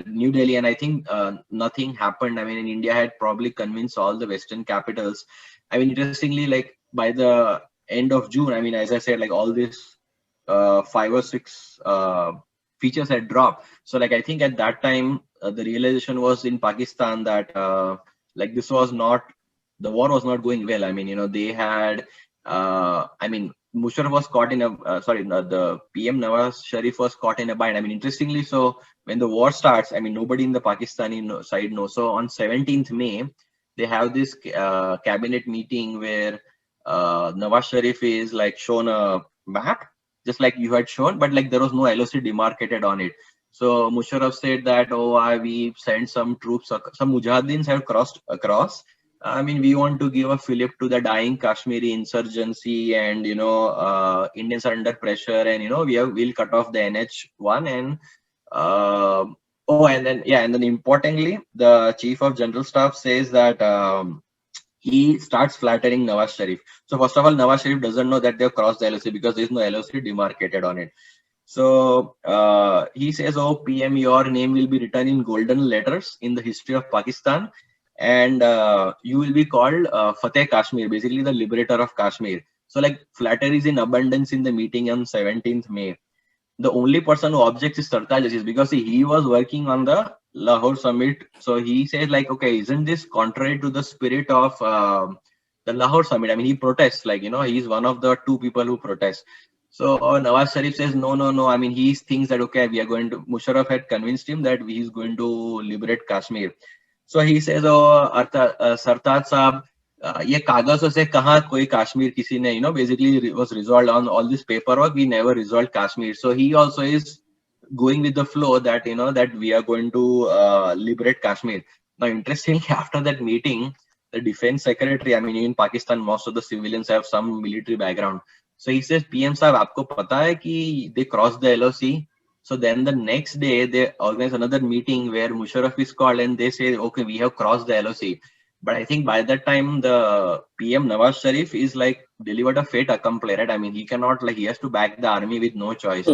New Delhi, and I think nothing happened. I mean, in India had probably convinced all the Western capitals. I mean, interestingly, by the end of June, I mean, as I said, all this 5 or 6 features had dropped. So I think at that time, the realization was in Pakistan that this was not, the war was not going well. I mean, they had, Musharraf was caught in the PM Nawaz Sharif was caught in a bind. I mean, interestingly, so when the war starts, I mean, nobody in the Pakistani side knows. So on 17th May, they have this cabinet meeting where Nawaz Sharif is shown a map, just like you had shown, but there was no LOC demarcated on it. So Musharraf said that, we sent some troops, some Mujahideen have crossed across. I mean, we want to give a fillip to the dying Kashmiri insurgency, and Indians are under pressure, and we'll cut off the NH1, and and then importantly, the Chief of General Staff says that he starts flattering Nawaz Sharif. So first of all, Nawaz Sharif doesn't know that they've crossed the LOC because there's no LOC demarcated on it. So he says, "Oh, PM, your name will be written in golden letters in the history of Pakistan, and you will be called Fateh Kashmir, basically the liberator of Kashmir." So flatteries in abundance in the meeting on 17th May. The only person who objects is Sartaj Aziz, because he was working on the Lahore summit. So he says okay, isn't this contrary to the spirit of the Lahore summit? I mean, he protests, he's one of the 2 people who protest. So Nawaz Sharif says, no. I mean, he thinks that, okay, we are going to, Musharraf had convinced him that he's going to liberate Kashmir. So he says, Sartaj Saab, ये कागजों से कहाँ कोई Kashmir किसी ने, basically it was resolved on all this paperwork. We never resolved Kashmir. So he also is going with the flow that, that we are going to liberate Kashmir. Now, interestingly, after that meeting, the defense secretary, I mean, in Pakistan, most of the civilians have some military background. So he says, PM Saab, आपको पता है कि they crossed the LOC? So then the next day, they organize another meeting where Musharraf is called and they say, okay, we have crossed the LOC. But I think by that time, the PM Nawaz Sharif is delivered a fait accompli, right? I mean, he cannot, he has to back the army with no choice.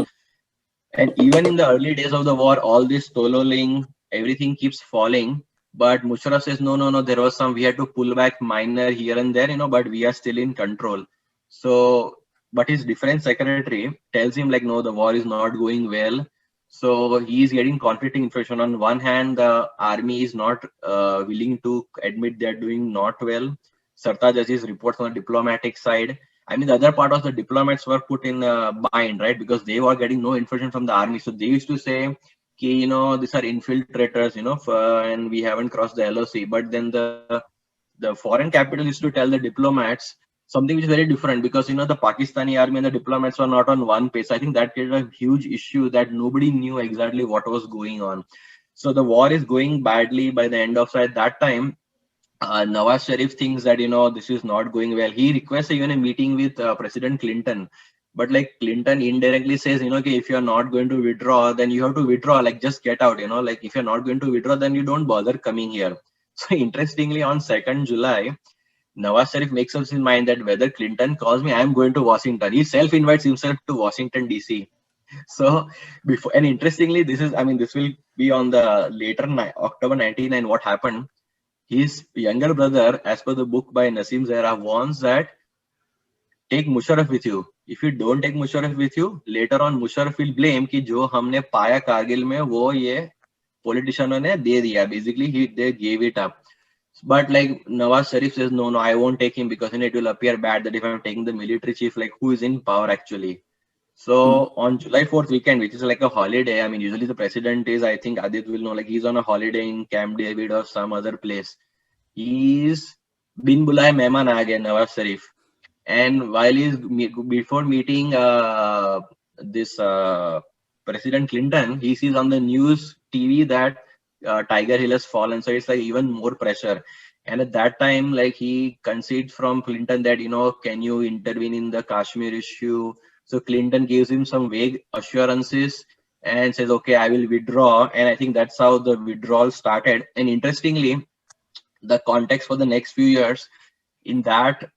And even in the early days of the war, all this tololing, everything keeps falling. But Musharraf says, no, there was we had to pull back minor here and there, but we are still in control. So, but his defense secretary tells him no, the war is not going well. So he is getting conflicting information. On one hand, the army is not willing to admit they're doing not well. Sartaj Aziz reports on the diplomatic side. I mean, the other part of the diplomats were put in a bind, right? Because they were getting no information from the army. So they used to say, "Ki, these are infiltrators, and we haven't crossed the LOC." But then the foreign capital used to tell the diplomats something which is very different, because the Pakistani army and the diplomats were not on one page. So I think that created a huge issue that nobody knew exactly what was going on. So the war is going badly by the end of, so at that time, Nawaz Sharif thinks that this is not going well. He requests even a meeting with President Clinton, but like Clinton indirectly says, okay, if you're not going to withdraw, then you have to withdraw. Like just get out. Like if you're not going to withdraw, then you don't bother coming here. So interestingly, on 2nd July, Nawaz Sharif makes up his mind that whether Clinton calls me, I am going to Washington. He self-invites himself to Washington DC. So before, and interestingly, this will be on the later October 99. What happened? His younger brother, as per the book by Nasim Zahra, warns that take Musharraf with you. If you don't take Musharraf with you, later on Musharraf will blame कि जो हमने पाया कारगिल में वो ये politicianों ने दे दिया. Basically, they gave it up. But like Nawaz Sharif says, no, I won't take him, because it will appear bad that if I'm taking the military chief, like who is in power actually. So on July 4th weekend, which is like a holiday, I mean, usually the president is, I think Adit will know, like he's on a holiday in Camp David or some other place. He's bin bulaya mehman aa gaya, Nawaz Sharif. And while before meeting this President Clinton, he sees on the news TV that Tiger Hill has fallen. So it's like even more pressure. And at that time, like he concedes from Clinton that, can you intervene in the Kashmir issue? So Clinton gives him some vague assurances and says, okay, I will withdraw. And I think that's how the withdrawal started. And interestingly, the context for the next few years in that,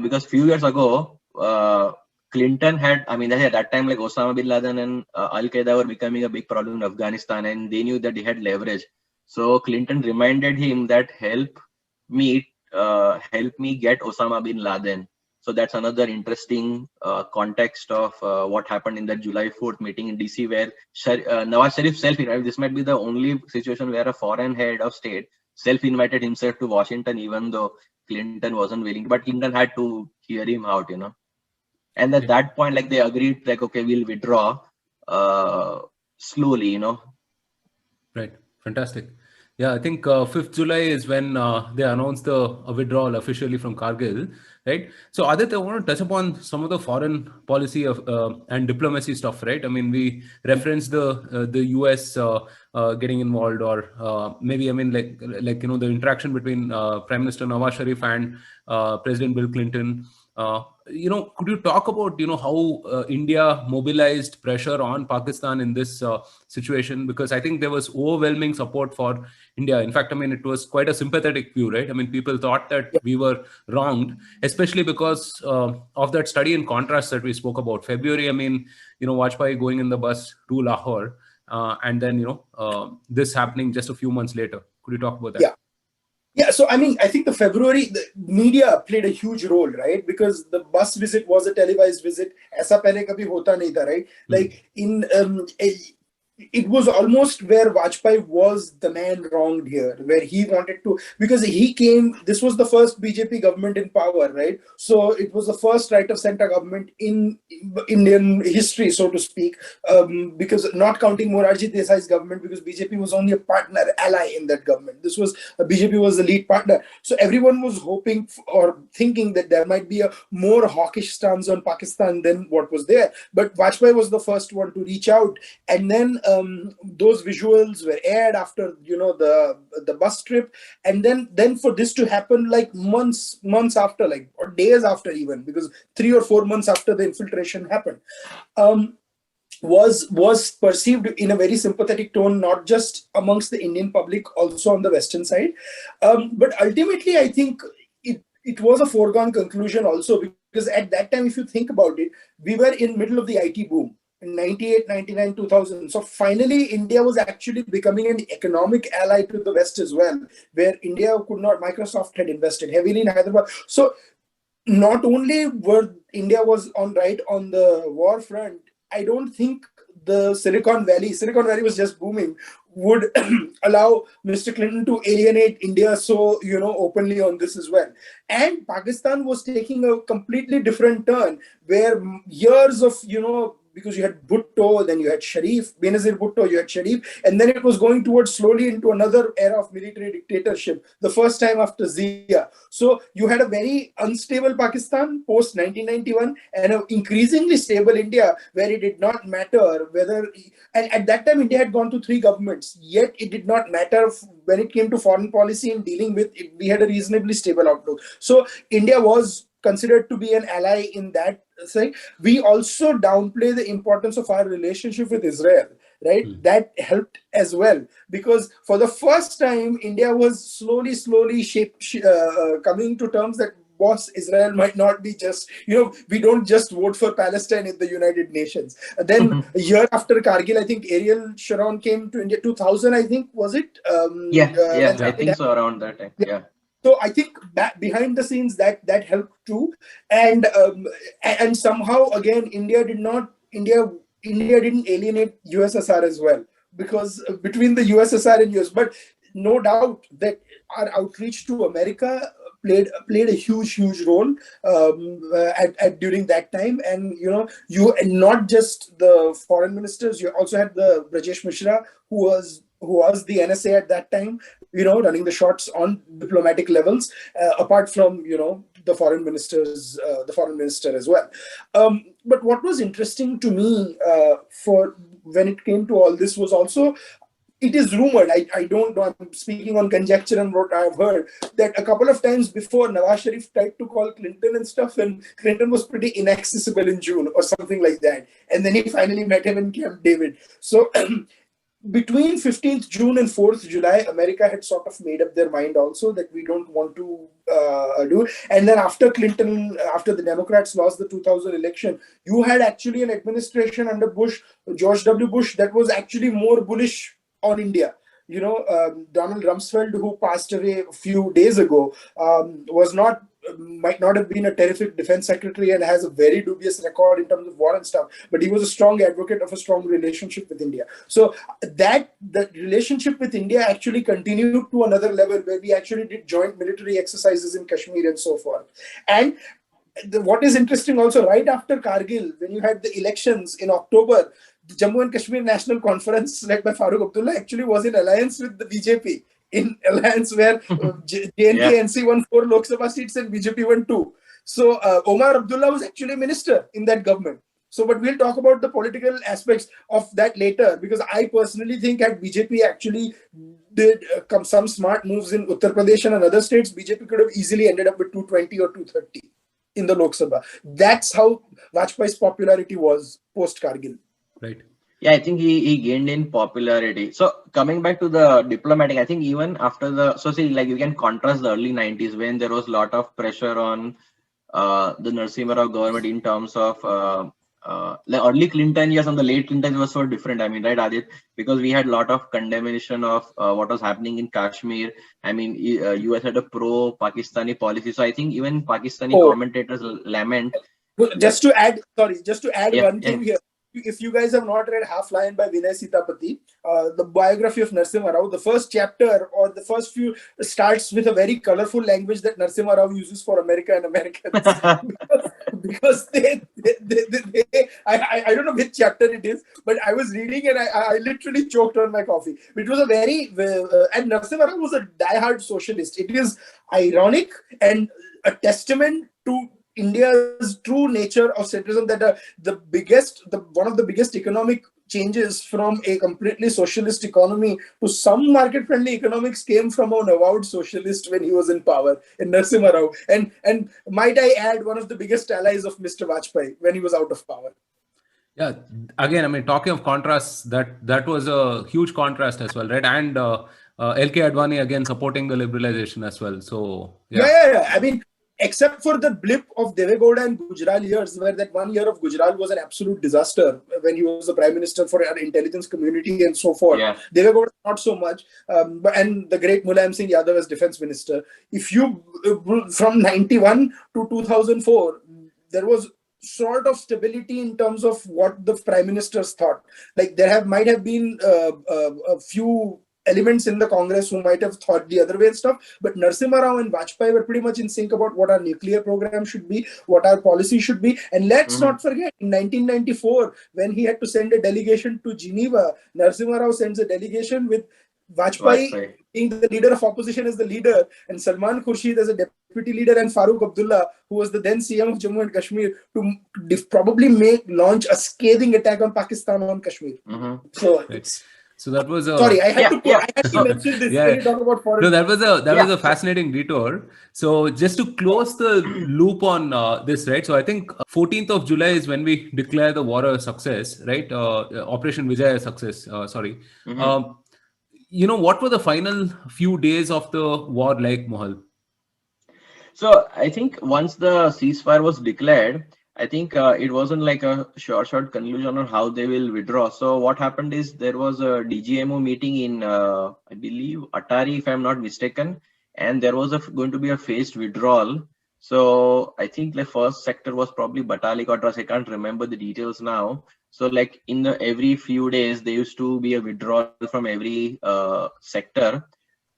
because few years ago, Clinton had, at that time, like Osama bin Laden and Al-Qaeda were becoming a big problem in Afghanistan, and they knew that they had leverage. So Clinton reminded him that help me get Osama bin Laden. So that's another interesting context of what happened in that July 4th meeting in DC, where Nawaz Sharif self-invited. This might be the only situation where a foreign head of state self-invited himself to Washington, even though Clinton wasn't willing. But Clinton had to hear him out, And at that point, like they agreed, like, okay, we'll withdraw slowly, Right. Fantastic. Yeah, I think 5th July is when they announced the withdrawal officially from Kargil, right? So Aditya, I want to touch upon some of the foreign policy of and diplomacy stuff, right? I mean, we referenced the US getting involved, or maybe the interaction between Prime Minister Nawaz Sharif and President Bill Clinton. Could you talk about how India mobilized pressure on Pakistan in this situation? Because I think there was overwhelming support for India. In fact, it was quite a sympathetic view, right? People thought that we were wronged, especially because of that study in contrast that we spoke about. February, Vajpayee going in the bus to Lahore, and then this happening just a few months later. Could you talk about that? Yeah, so I think the media played a huge role, right? Because the bus visit was a televised visit. Aisa pehle kabhi hota nahi tha, right? Like it was almost where Vajpayee was the man wronged here, where he wanted to, because he came, this was the first BJP government in power, right? So it was the first right of center government in Indian history, so to speak, because not counting Morarji Desai's government, because BJP was only a partner, ally in that government. BJP was the lead partner. So everyone was hoping or thinking that there might be a more hawkish stance on Pakistan than what was there. But Vajpayee was the first one to reach out. And then those visuals were aired after the bus trip, and then for this to happen like months after, like, or days after, even because 3 or 4 months after the infiltration happened, was perceived in a very sympathetic tone, not just amongst the Indian public, also on the Western side. But ultimately, I think it was a foregone conclusion also, because at that time, if you think about it, we were in middle of the IT boom. 98, 99, 2000. So finally, India was actually becoming an economic ally to the West as well, where Microsoft had invested heavily in Hyderabad. So not only India was on the war front, I don't think the Silicon Valley was just booming. would allow Mr. Clinton to alienate India so, openly on this as well. And Pakistan was taking a completely different turn where years of, because you had Bhutto, then you had Sharif, Benazir Bhutto, you had Sharif, and then it was going towards slowly into another era of military dictatorship, the first time after Zia. So you had a very unstable Pakistan post 1991 and an increasingly stable India where it did not matter whether, and at that time India had gone to 3 governments, yet it did not matter when it came to foreign policy and dealing with it, we had a reasonably stable outlook. So India was considered to be an ally in that thing. We also downplay the importance of our relationship with Israel, right? That helped as well, because for the first time, India was slowly coming to terms that, boss, Israel might not be just, we don't just vote for Palestine in the United Nations. Then a year after Kargil, I think Ariel Sharon came to India, 2000, I think, was it? I think so, around that time. Yeah. So I think that behind the scenes that helped too, and somehow again India didn't alienate USSR as well, because between the USSR and US, but no doubt that our outreach to America played a huge role during that time. And you not just the foreign ministers, you also had the Brajesh Mishra, who was the NSA at that time, running the shots on diplomatic levels, apart from the foreign minister as well. But what was interesting to me for when it came to all this was also, it is rumored, I don't know, I'm speaking on conjecture and what I've heard, that a couple of times before Nawaz Sharif tried to call Clinton and stuff, and Clinton was pretty inaccessible in June or something like that. And then he finally met him in Camp David. So between 15th June and 4th July, America had sort of made up their mind also that we don't want to do. And then after the Democrats lost the 2000 election, you had actually an administration under George W. Bush, that was actually more bullish on India. Donald Rumsfeld, who passed away a few days ago, might not have been a terrific defense secretary and has a very dubious record in terms of war and stuff, but he was a strong advocate of a strong relationship with India. So the relationship with India actually continued to another level, where we actually did joint military exercises in Kashmir and so forth. And what is interesting also, right after Kargil, when you had the elections in October, the Jammu and Kashmir National Conference, led by Farooq Abdullah, actually was in alliance with the BJP, in alliance where JNK-NC won 4 Lok Sabha seats and BJP won 2. So Omar Abdullah was actually a minister in that government. So, but we'll talk about the political aspects of that later, because I personally think had BJP actually did some smart moves in Uttar Pradesh and other states, BJP could have easily ended up with 220 or 230 in the Lok Sabha. That's how Vajpayee's popularity was post-Kargil. Right. Yeah, I think he gained in popularity. So coming back to the diplomatic, I think even after you can contrast the early 90s when there was a lot of pressure on the Narasimha Rao government in terms of the early Clinton years and the late Clinton was so different. I mean, right, Adit? Because we had a lot of condemnation of what was happening in Kashmir. I mean, US had a pro-Pakistani policy. So I think even Pakistani commentators lament. Just to add one thing here. If you guys have not read Half Lion by Vinay Sitapati, the biography of Narasimha Rao, the first chapter or the first few starts with a very colorful language that Narasimha Rao uses for America and Americans. because I don't know which chapter it is, but I was reading and I literally choked on my coffee. It was a and Narasimha Rao was a diehard socialist. It is ironic and a testament to India's true nature of centrism that one of the biggest economic changes from a completely socialist economy to some market-friendly economics came from an avowed socialist when he was in power, in Narasimha Rao. And might I add, one of the biggest allies of Mr. Vajpayee when he was out of power. Yeah, again, I mean, talking of contrasts, that was a huge contrast as well, right? And LK Advani again supporting the liberalization as well. So yeah. I mean, except for the blip of Deve Gowda and Gujral years, where that 1 year of Gujral was an absolute disaster when he was the prime minister for our intelligence community and so forth. Yeah. Deve Gowda not so much, and the great Mulayam Singh Yadav as defense minister. If you from 91 to 2004, there was sort of stability in terms of what the prime ministers thought. Like there might have been a few elements in the Congress who might have thought the other way and stuff, but Narasimha Rao and Vajpayee were pretty much in sync about what our nuclear program should be, what our policy should be. And let's not forget, in 1994, when he had to send a delegation to Geneva, Narasimha Rao sends a delegation with Vajpayee being the leader of opposition as the leader, and Salman Khurshid as a deputy leader, and Farooq Abdullah, who was the then CM of Jammu and Kashmir, to probably launch a scathing attack on Pakistan on Kashmir. So that was a... Sorry, I had to mention this when you talk about foreign... No, that was a fascinating detour. So just to close the loop on this, right? So I think 14th of July is when we declare the war a success, right? Operation Vijay a success, what were the final few days of the war like, Mohal? So I think once the ceasefire was declared, I think it wasn't like a short conclusion on how they will withdraw. So what happened is there was a DGMO meeting in, I believe, Atari, if I'm not mistaken, and there was going to be a phased withdrawal. So I think the first sector was probably Batali Kotras. I can't remember the details now. So like every few days, there used to be a withdrawal from every sector.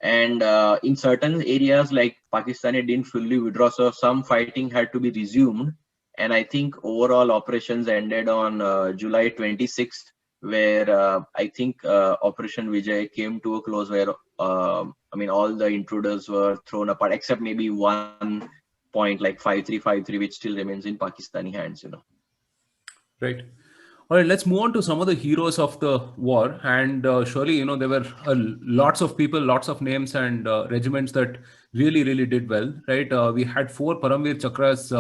And in certain areas like Pakistani didn't fully withdraw. So some fighting had to be resumed. And I think overall operations ended on July 26th, where I think Operation Vijay came to a close where, all the intruders were thrown apart, except maybe one point like 5353, which still remains in Pakistani hands, Right. All right, let's move on to some of the heroes of the war. And surely, there were lots of people, lots of names and regiments that really, really did well, right? We had 4 Paramveer Chakras,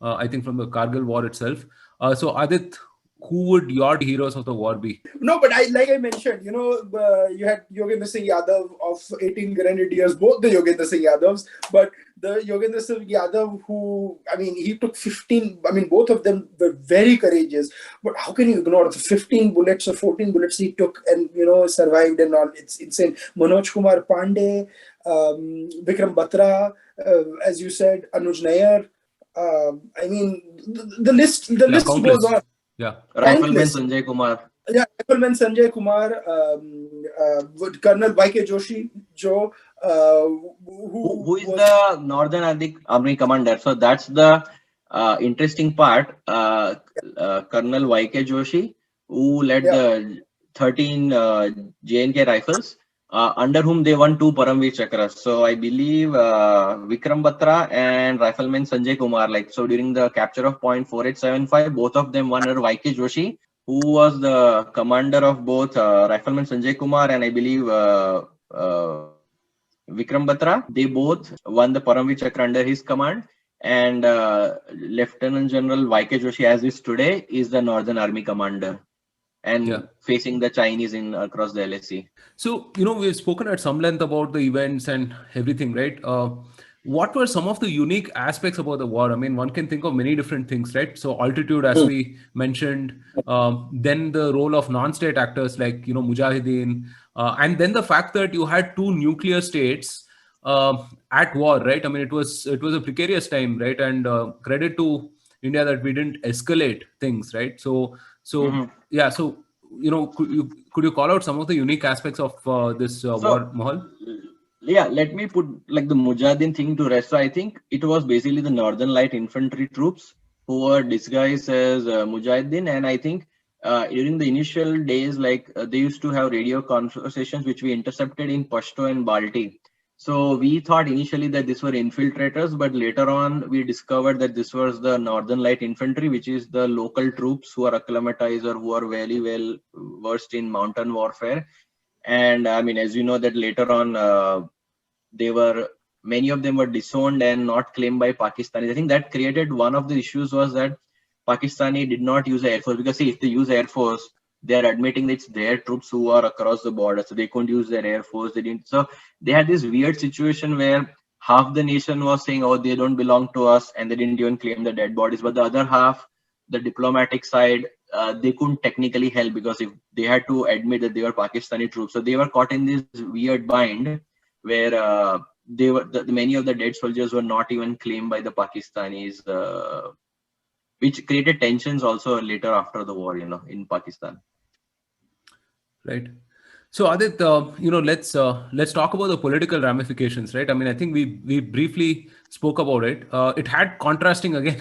I think, from the Kargil war itself. So Adit, who would your heroes of the war be? No, but like I mentioned, you had Yogendra Singh Yadav of 18 Grenadiers, both the Yogendra Singh Yadavs, but the Yogendra Singh Yadav who, he took 15, both of them were very courageous, but how can you ignore the 15 bullets or 14 bullets he took and, survived and all? It's insane. Manoj Kumar Pandey, Vikram Batra, as you said, Anuj Nair, the list goes on. Yeah, Rifleman Sanjay Kumar. Yeah, Rifleman Sanjay Kumar, Colonel Y.K. Joshi, Joe, who is the Northern Army Commander. So that's the interesting part. Colonel Y.K. Joshi, who led the 13 J&K rifles, under whom they won 2 Paramveer Chakras. So I believe Vikram Batra and Rifleman Sanjay Kumar, during the capture of point 4875, both of them won under Y.K. Joshi, who was the commander of both Rifleman Sanjay Kumar and I believe Vikram Batra. They both won the Paramveer Chakra under his command. And Lieutenant General Y.K. Joshi, as is today, is the Northern Army Commander and facing the Chinese across the LAC. So, we've spoken at some length about the events and everything, right? What were some of the unique aspects about the war? One can think of many different things, right? So altitude, as we mentioned, then the role of non-state actors like, Mujahideen, and then the fact that you had 2 nuclear states at war, right? It was a precarious time, right? And credit to India that we didn't escalate things, right? So could you call out some of the unique aspects of this war, Mohal? Yeah, let me put the Mujahideen thing to rest. So I think it was basically the Northern Light Infantry troops who were disguised as Mujahideen, and I think during the initial days, they used to have radio conversations which we intercepted in Pashto and Balti. So we thought initially that these were infiltrators, but later on we discovered that this was the Northern Light Infantry, which is the local troops who are acclimatized or who are very well versed in mountain warfare. And as you know that later on, many of them were disowned and not claimed by Pakistanis. I think that created one of the issues was that Pakistani did not use the Air Force, because if they use Air Force, they are admitting that it's their troops who are across the border, so they couldn't use their Air Force. So they had this weird situation where half the nation was saying, oh, they don't belong to us, and they didn't even claim the dead bodies. But the other half, the diplomatic side, they couldn't technically help because if they had to admit that they were Pakistani troops. So they were caught in this weird bind where many of the dead soldiers were not even claimed by the Pakistanis. which created tensions also later after the war, in Pakistan. Right. So Adit, let's talk about the political ramifications, right? I mean, I think we briefly spoke about it. It had contrasting again.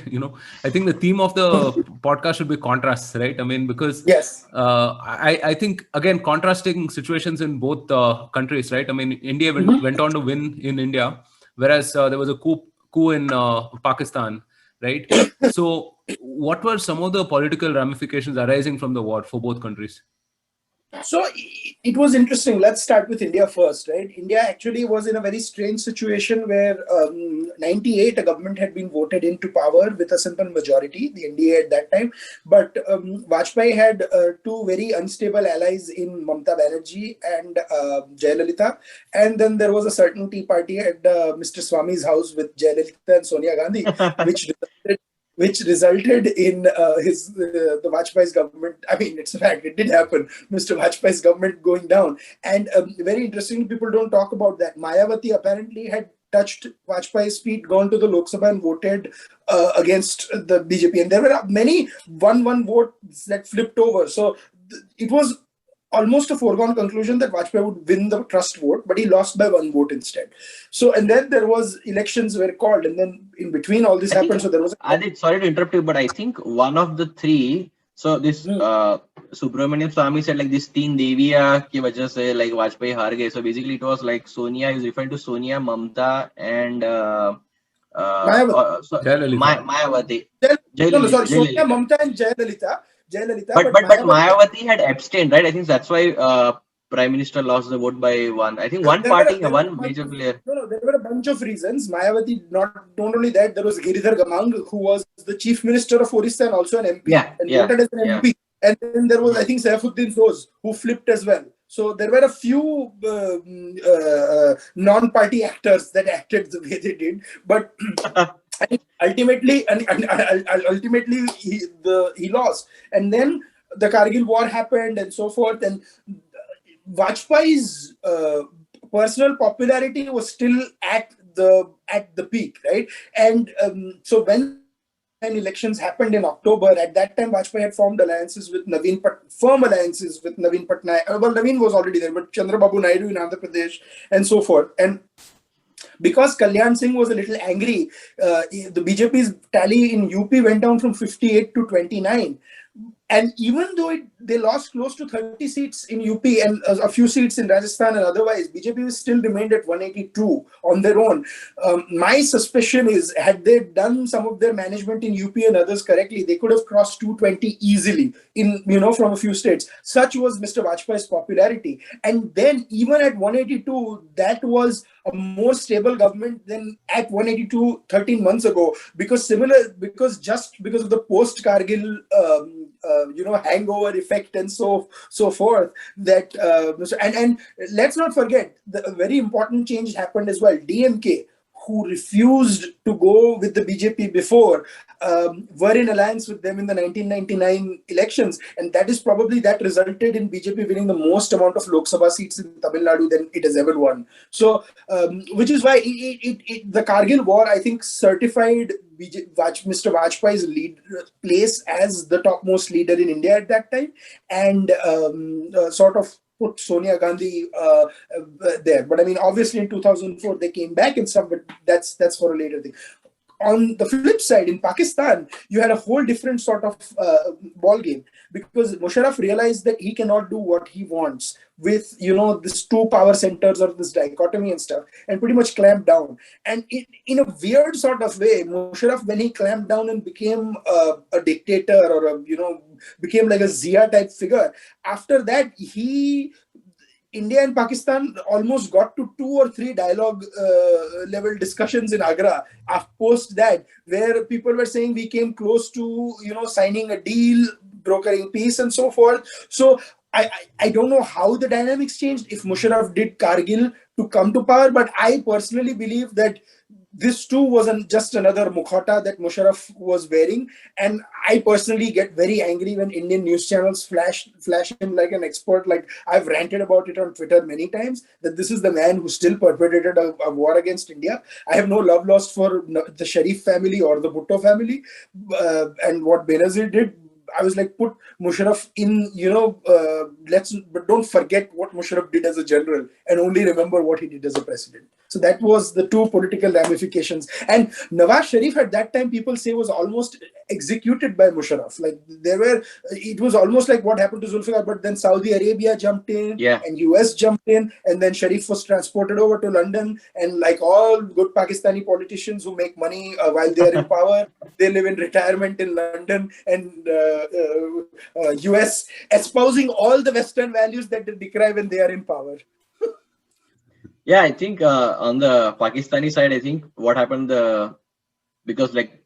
I think the theme of the podcast should be contrasts, right? I mean, because Yes. I think again contrasting situations in both countries, right? I mean, India went on to win in India, whereas there was a coup in Pakistan, right? So, what were some of the political ramifications arising from the war for both countries? So it was interesting. Let's start with India first, right? India actually was in a very strange situation where 98 a government had been voted into power with a simple majority, the NDA at that time. But Vajpayee had two very unstable allies in Mamata Banerjee and Jayalalitha. And then there was a certain tea party at Mr. Swami's house with Jayalalitha and Sonia Gandhi, which resulted in the Vajpayee's government. I mean, it's a fact, it did happen. Mr. Vajpayee's government going down. And very interesting, people don't talk about that. Mayawati apparently had touched Vajpayee's feet, gone to the Lok Sabha and voted against the BJP. And there were many 1-1 votes that flipped over. So it was almost a foregone conclusion that Vajpayee would win the trust vote, but he lost by 1 vote instead. So, and then there was elections were called, and then in between all this happened. So there was. Sorry to interrupt you, but I think one of the three. So this Subramaniam Swami said like this Teen Deviya ki wajah se like Vajpayee haar gaye. So basically it was like Sonia. He was referring to Sonia, Mamata, and Mayawati. Sonia, Mamata, and Jayalalitha. But Mayawati had abstained, right? I think that's why Prime Minister lost the vote by 1. I think one major player. No, there were a bunch of reasons. Mayawati, not only that, there was Giridhar Gamang, who was the Chief Minister of Orissa and also an MP, voted as an MP. And then there was, I think, Saifuddin Soz, who flipped as well. So there were a few non-party actors that acted the way they did. But ultimately he lost. And then the Kargil war happened and so forth. And Vajpayee's personal popularity was still at the peak, right? And so when elections happened in October, at that time Vajpayee had formed alliances with firm alliances with Naveen Patnaik. Well, Naveen was already there, but Chandrababu Naidu in Andhra Pradesh and so forth. And because Kalyan Singh was a little angry, the BJP's tally in UP went down from 58 to 29. And even though they lost close to 30 seats in UP and a few seats in Rajasthan and otherwise, BJP still remained at 182 on their own. My suspicion is, had they done some of their management in UP and others correctly, they could have crossed 220 easily from a few states. Such was Mr. Vajpayee's popularity. And then even at 182, that was a more stable government than at 182 13 months ago, because just because of the post-Kargil hangover effect and so forth, that and let's not forget, the very important change happened as well. DMK, who refused to go with the BJP before, were in alliance with them in the 1999 elections, and that resulted in BJP winning the most amount of Lok Sabha seats in Tamil Nadu than it has ever won. So, which is why the Kargil war, I think, certified Mr. Vajpayee's place as the topmost leader in India at that time, and sort of put Sonia Gandhi there. But I mean, obviously in 2004 they came back and stuff, but that's for a later thing. On the flip side, in Pakistan, you had a whole different sort of ball game, because Musharraf realized that he cannot do what he wants with these two power centers or this dichotomy and stuff, and pretty much clamped down. And in a weird sort of way, Musharraf, when he clamped down and became a dictator or became like a Zia type figure, after that India and Pakistan almost got to 2 or 3 dialogue level discussions in Agra post that, where people were saying we came close to signing a deal, brokering peace and so forth. So I don't know how the dynamics changed if Musharraf did Kargil to come to power, but I personally believe that this too was just another mukhata that Musharraf was wearing. And I personally get very angry when Indian news channels flash him like an expert. Like I've ranted about it on Twitter many times, that this is the man who still perpetrated a war against India. I have no love lost for the Sharif family or the Bhutto family, and what Benazir did. I was like, put Musharraf in, but don't forget what Musharraf did as a general, and only remember what he did as a president. So that was the two political ramifications. And Nawaz Sharif at that time, people say, was almost executed by Musharraf. Like it was almost like what happened to Zulfikar, but then Saudi Arabia jumped in, Yeah. and US jumped in, and then Sharif was transported over to London. And like all good Pakistani politicians who make money while they are in power, they live in retirement in London and US, espousing all the Western values that they decry when they are in power. Yeah, I think on the Pakistani side, I think what happened, because like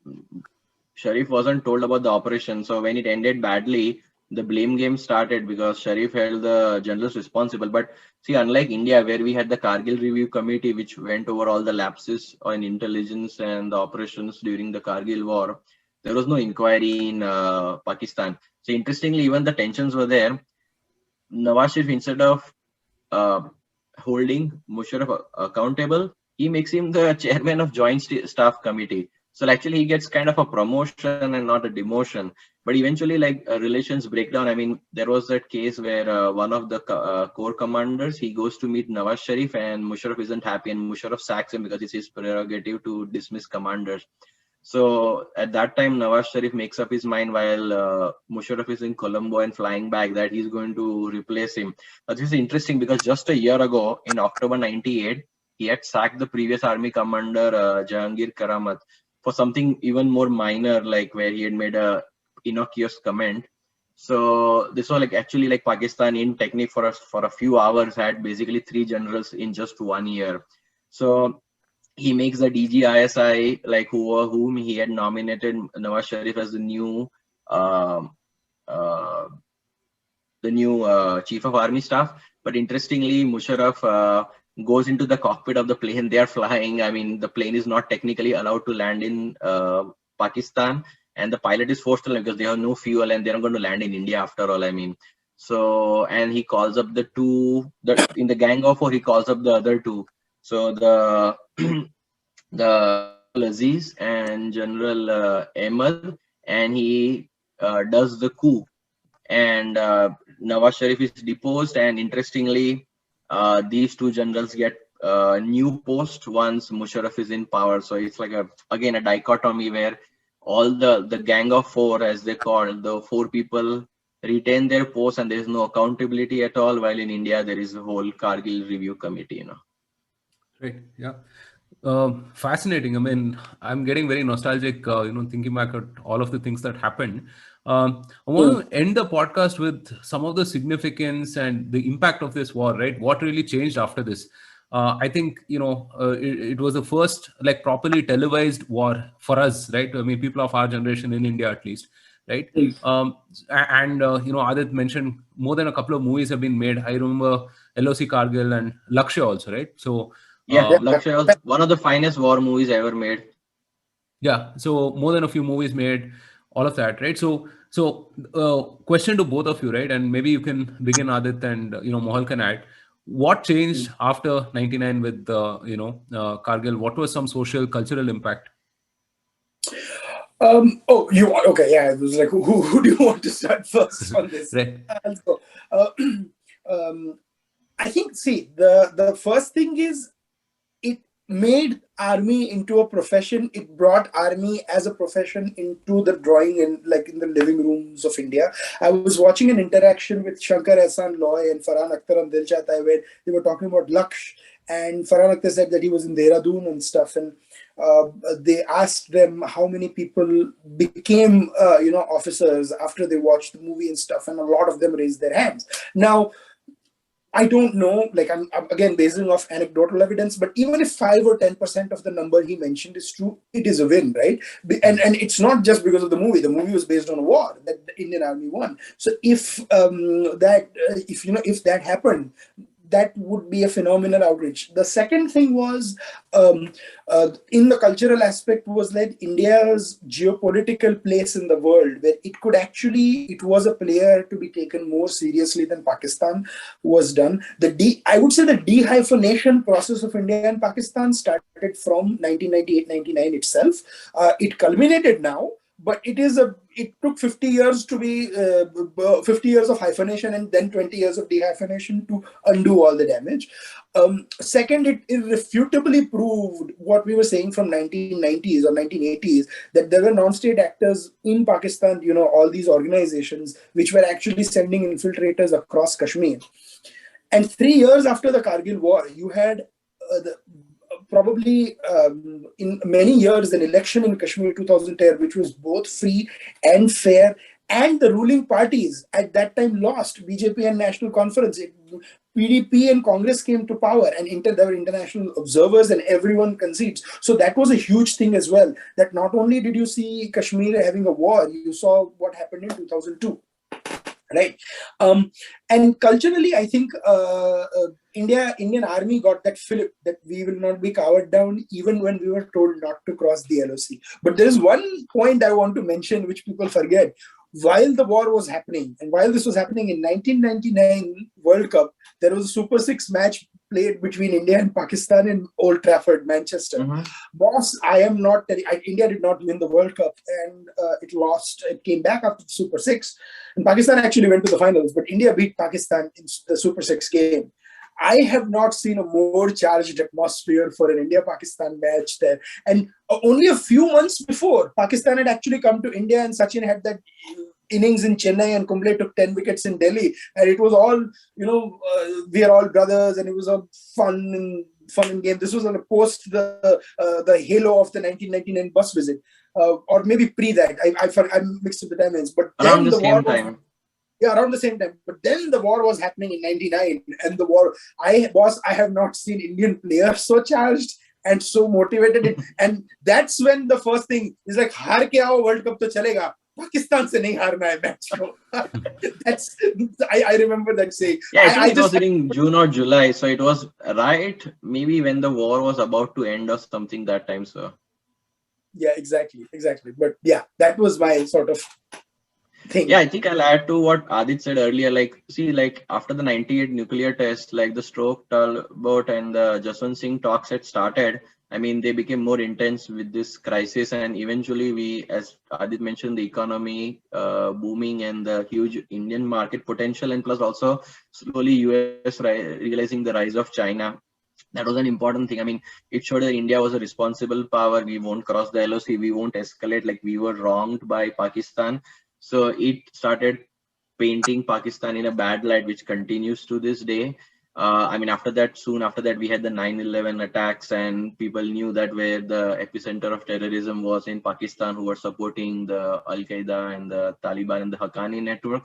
Sharif wasn't told about the operation, so when it ended badly, the blame game started because Sharif held the generals responsible. But see, unlike India, where we had the Kargil Review Committee, which went over all the lapses in intelligence and the operations during the Kargil War, there was no inquiry in Pakistan. So interestingly, even the tensions were there. Nawaz Sharif, instead of holding Musharraf accountable, he makes him the chairman of Joint Staff Committee. So actually, he gets kind of a promotion and not a demotion. But eventually, like relations break down. I mean, there was that case where one of the corps commanders, he goes to meet Nawaz Sharif, and Musharraf isn't happy, and Musharraf sacks him because it's his prerogative to dismiss commanders. So at that time, Nawaz Sharif makes up his mind while Musharraf is in Colombo and flying back that he's going to replace him. But this is interesting because just a year ago, in October 98, he had sacked the previous army commander, Jahangir Karamat, for something even more minor, like where he had made a innocuous comment. So this was like actually like Pakistan in technique for a few hours had basically 3 generals in just 1 year. So he makes the DG ISI, like whom he had nominated Nawaz Sharif as the new chief of army staff. But interestingly, Musharraf goes into the cockpit of the plane they are flying. I mean, the plane is not technically allowed to land in Pakistan, and the pilot is forced to land because they have no fuel and they're not going to land in India after all. I mean, so, and he calls up the two, in the Gang of 4, he calls up the other two. So the Aziz and General Ahmed, and he does the coup, and Nawaz Sharif is deposed. And interestingly, these two generals get new post once Musharraf is in power. So it's like again a dichotomy where all the Gang of 4, as they call the 4 people, retain their posts and there is no accountability at all, while in India there is a whole Kargil Review Committee. Right. Yeah. Fascinating. I mean, I'm getting very nostalgic, thinking back at all of the things that happened. I want to end the podcast with some of the significance and the impact of this war, right? What really changed after this? I think, it was the first like properly televised war for us, right? I mean, people of our generation in India, at least, right? Adit mentioned more than a couple of movies have been made. I remember LOC Kargil and Lakshya also, right? So, Lakshya was one of the finest war movies ever made. Yeah, so more than a few movies made, all of that, right? So question to both of you, right? And maybe you can begin, Adit, and Mohal can add. What changed after 99 with Kargil? What was some social, cultural impact? Okay, yeah. It was like, who do you want to start first on this? Right. I think, the first thing is, it made army into a profession. It brought army as a profession into the drawing in the living rooms of India. I was watching an interaction with Shankar Ehsaan Loy and Farhan Akhtar on Dil Chahta Hai, where they were talking about Laksh, and Farhan Akhtar said that he was in Dehradun and stuff, and they asked them how many people became officers after they watched the movie and stuff, and a lot of them raised their hands. Now, I don't know, I'm again basing off anecdotal evidence, but even if 5 or 10% of the number he mentioned is true, it is a win, right? And it's not just because of the movie. The movie was based on a war that the Indian Army won. So if that happened, that would be a phenomenal outreach. The second thing was, in the cultural aspect, was like India's geopolitical place in the world, where it was a player to be taken more seriously than Pakistan was done. I would say the dehyphenation process of India and Pakistan started from 1998-99 itself. It culminated now, but it took 50 years to be 50 years of hyphenation and then 20 years of dehyphenation to undo all the damage. Second, it irrefutably proved what we were saying from 1990s or 1980s, that there were non-state actors in Pakistan, all these organizations which were actually sending infiltrators across Kashmir. And 3 years after the Kargil war, you had probably in many years an election in Kashmir 2010, which was both free and fair, and the ruling parties at that time lost. BJP and National Conference, PDP and Congress came to power, and there were international observers, and everyone concedes. So that was a huge thing as well, that not only did you see Kashmir having a war, you saw what happened in 2002. Right. And culturally, I think Indian Army got that fillip that we will not be cowered down even when we were told not to cross the LOC. But there is one point I want to mention which people forget. While the war was happening, and while this was happening in 1999 World Cup, there was a Super 6 match played between India and Pakistan in Old Trafford, Manchester. Mm-hmm. Boss, India did not win the World Cup, and it lost. It came back after the Super 6, and Pakistan actually went to the finals, but India beat Pakistan in the Super 6 game. I have not seen a more charged atmosphere for an India-Pakistan match there. And only a few months before, Pakistan had actually come to India, and Sachin had that innings in Chennai, and Kumble took 10 wickets in Delhi. And it was all, we are all brothers, and it was a fun and game. This was on a post the halo of the 1999 bus visit, or maybe pre that. I mixed up the timings. But around the same time. Yeah, around the same time. But then the war was happening in 99, and the war, I have not seen Indian players so charged and so motivated. And that's when the first thing is like, haar ke aao, World Cup to chalega. Pakistan se nahi harna hai match. That's, I remember that saying. Yeah, I think it was in June or July. So it was right, maybe when the war was about to end or something that time, sir. Yeah, exactly. But yeah, that was my sort of thing. Yeah, I think I'll add to what Adit said earlier. After the 98 nuclear test, like the Stoke Talbot and the Jaswant Singh talks had started. I mean, they became more intense with this crisis, and eventually we, as Adit mentioned, the economy booming and the huge Indian market potential, and plus also slowly US realizing the rise of China. That was an important thing. I mean, it showed that India was a responsible power. We won't cross the LOC. We won't escalate like we were wronged by Pakistan. So it started painting Pakistan in a bad light, which continues to this day. Soon after that, we had the 9/11 attacks, and people knew that where the epicenter of terrorism was in Pakistan, who were supporting the Al-Qaeda and the Taliban and the Haqqani network.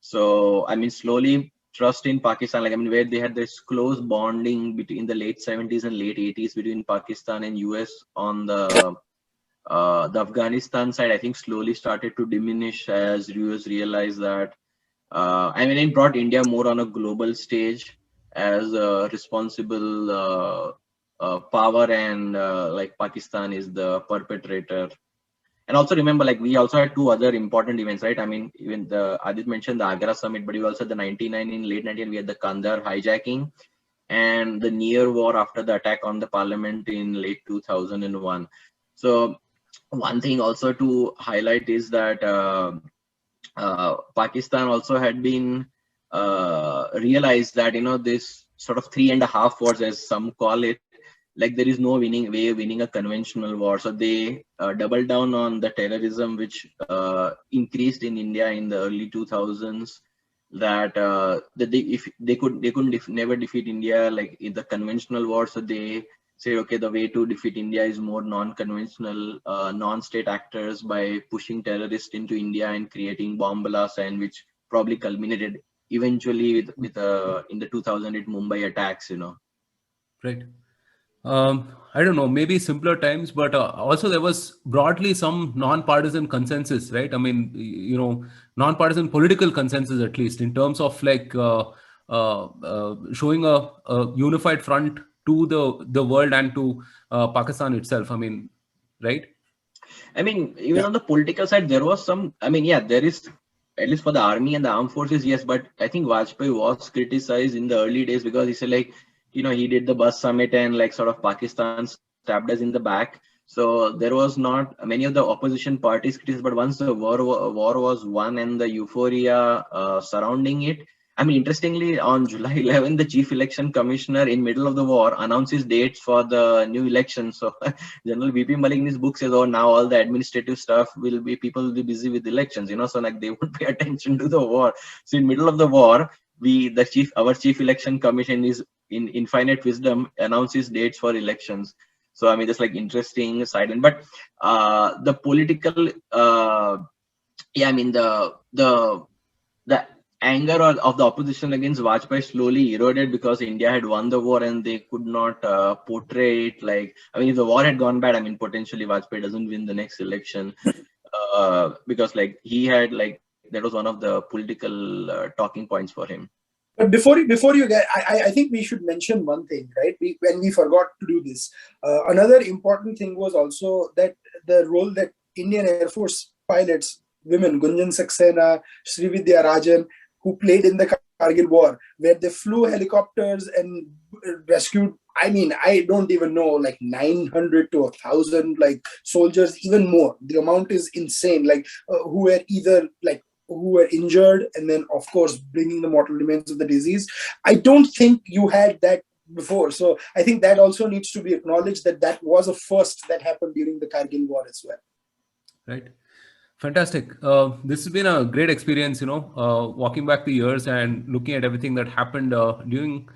So, I mean, slowly trust in Pakistan, where they had this close bonding between the late 70s and late 80s between Pakistan and US on the Afghanistan side, I think slowly started to diminish as US realized that, it brought India more on a global stage as a responsible power, and Pakistan is the perpetrator. And also remember, we also had two other important events, right? I mean, even Adit mentioned the Agra summit, but we also had the 99 in late 19, we had the Kandahar hijacking and the near war after the attack on the parliament in late 2001. So one thing also to highlight is that Pakistan also had been realized that, this sort of 3.5 wars, as some call it, there is no way of winning a conventional war. So they doubled down on the terrorism, which increased in India in the early 2000s. That they couldn't never defeat India in the conventional war. So they say, okay, the way to defeat India is more non-conventional, non-state actors by pushing terrorists into India and creating bomb blasts, and which probably culminated eventually with in the 2008 Mumbai attacks. Right. I don't know, maybe simpler times, but also there was broadly some non-partisan consensus, right? I mean, non-partisan political consensus, at least in terms of showing a unified front to the world and to Pakistan itself. I mean, right? I mean, even on the political side, there was some. I mean, yeah, there is, at least for the army and the armed forces, yes. But I think Vajpayee was criticized in the early days because he said, like, he did the bus summit and like sort of Pakistan stabbed us in the back. So there was not many of the opposition parties criticized. But once the war was won and the euphoria surrounding it, I mean, interestingly, on July 11, the chief election commissioner in middle of the war announces dates for the new election. So General VP Malik in his book says, "Oh, now all the administrative stuff people will be busy with elections, so like they won't pay attention to the war." So in middle of the war, our chief election commission is in infinite wisdom announces dates for elections. So I mean, that's like interesting side. But the political, yeah, I mean the anger of the opposition against Vajpayee slowly eroded because India had won the war and they could not portray it like, I mean, if the war had gone bad, I mean, potentially Vajpayee doesn't win the next election because like he had like, that was one of the political talking points for him. But before you get, I think we should mention one thing, right? When we forgot to do this, another important thing was also that the role that Indian Air Force pilots, women, Gunjan Saxena, Srividya Rajan, who played in the Kargil war, where they flew helicopters and rescued, I mean, I don't even know, like 900 to 1,000 like soldiers, even more. The amount is insane. Like who were injured, and then of course bringing the mortal remains of the disease. I don't think you had that before. So I think that also needs to be acknowledged, that was a first that happened during the Kargil war as well. Right. Fantastic. This has been a great experience, walking back the years and looking at everything that happened during,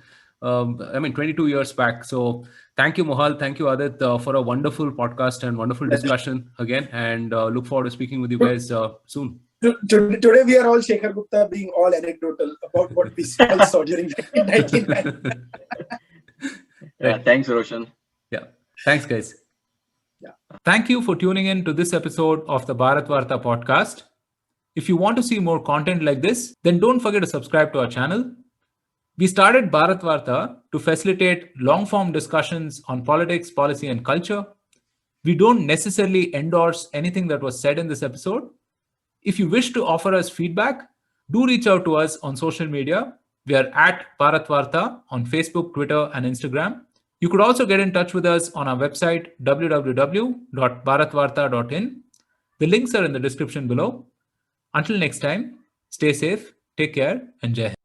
22 years back. So thank you, Mohal. Thank you, Adit, for a wonderful podcast and wonderful discussion again. And look forward to speaking with you guys soon. Today we are all Shekhar Gupta being all anecdotal about what we all saw during 1990. Yeah, thanks, Roshan. Yeah. Thanks, guys. Yeah. Thank you for tuning in to this episode of the Bharat Varta podcast. If you want to see more content like this, then don't forget to subscribe to our channel. We started Bharat Varta to facilitate long-form discussions on politics, policy, and culture. We don't necessarily endorse anything that was said in this episode. If you wish to offer us feedback, do reach out to us on social media. We are at Bharat Varta on Facebook, Twitter, and Instagram. You could also get in touch with us on our website, www.bharatvarta.in. The links are in the description below. Until next time, stay safe, take care, and Jai Hind.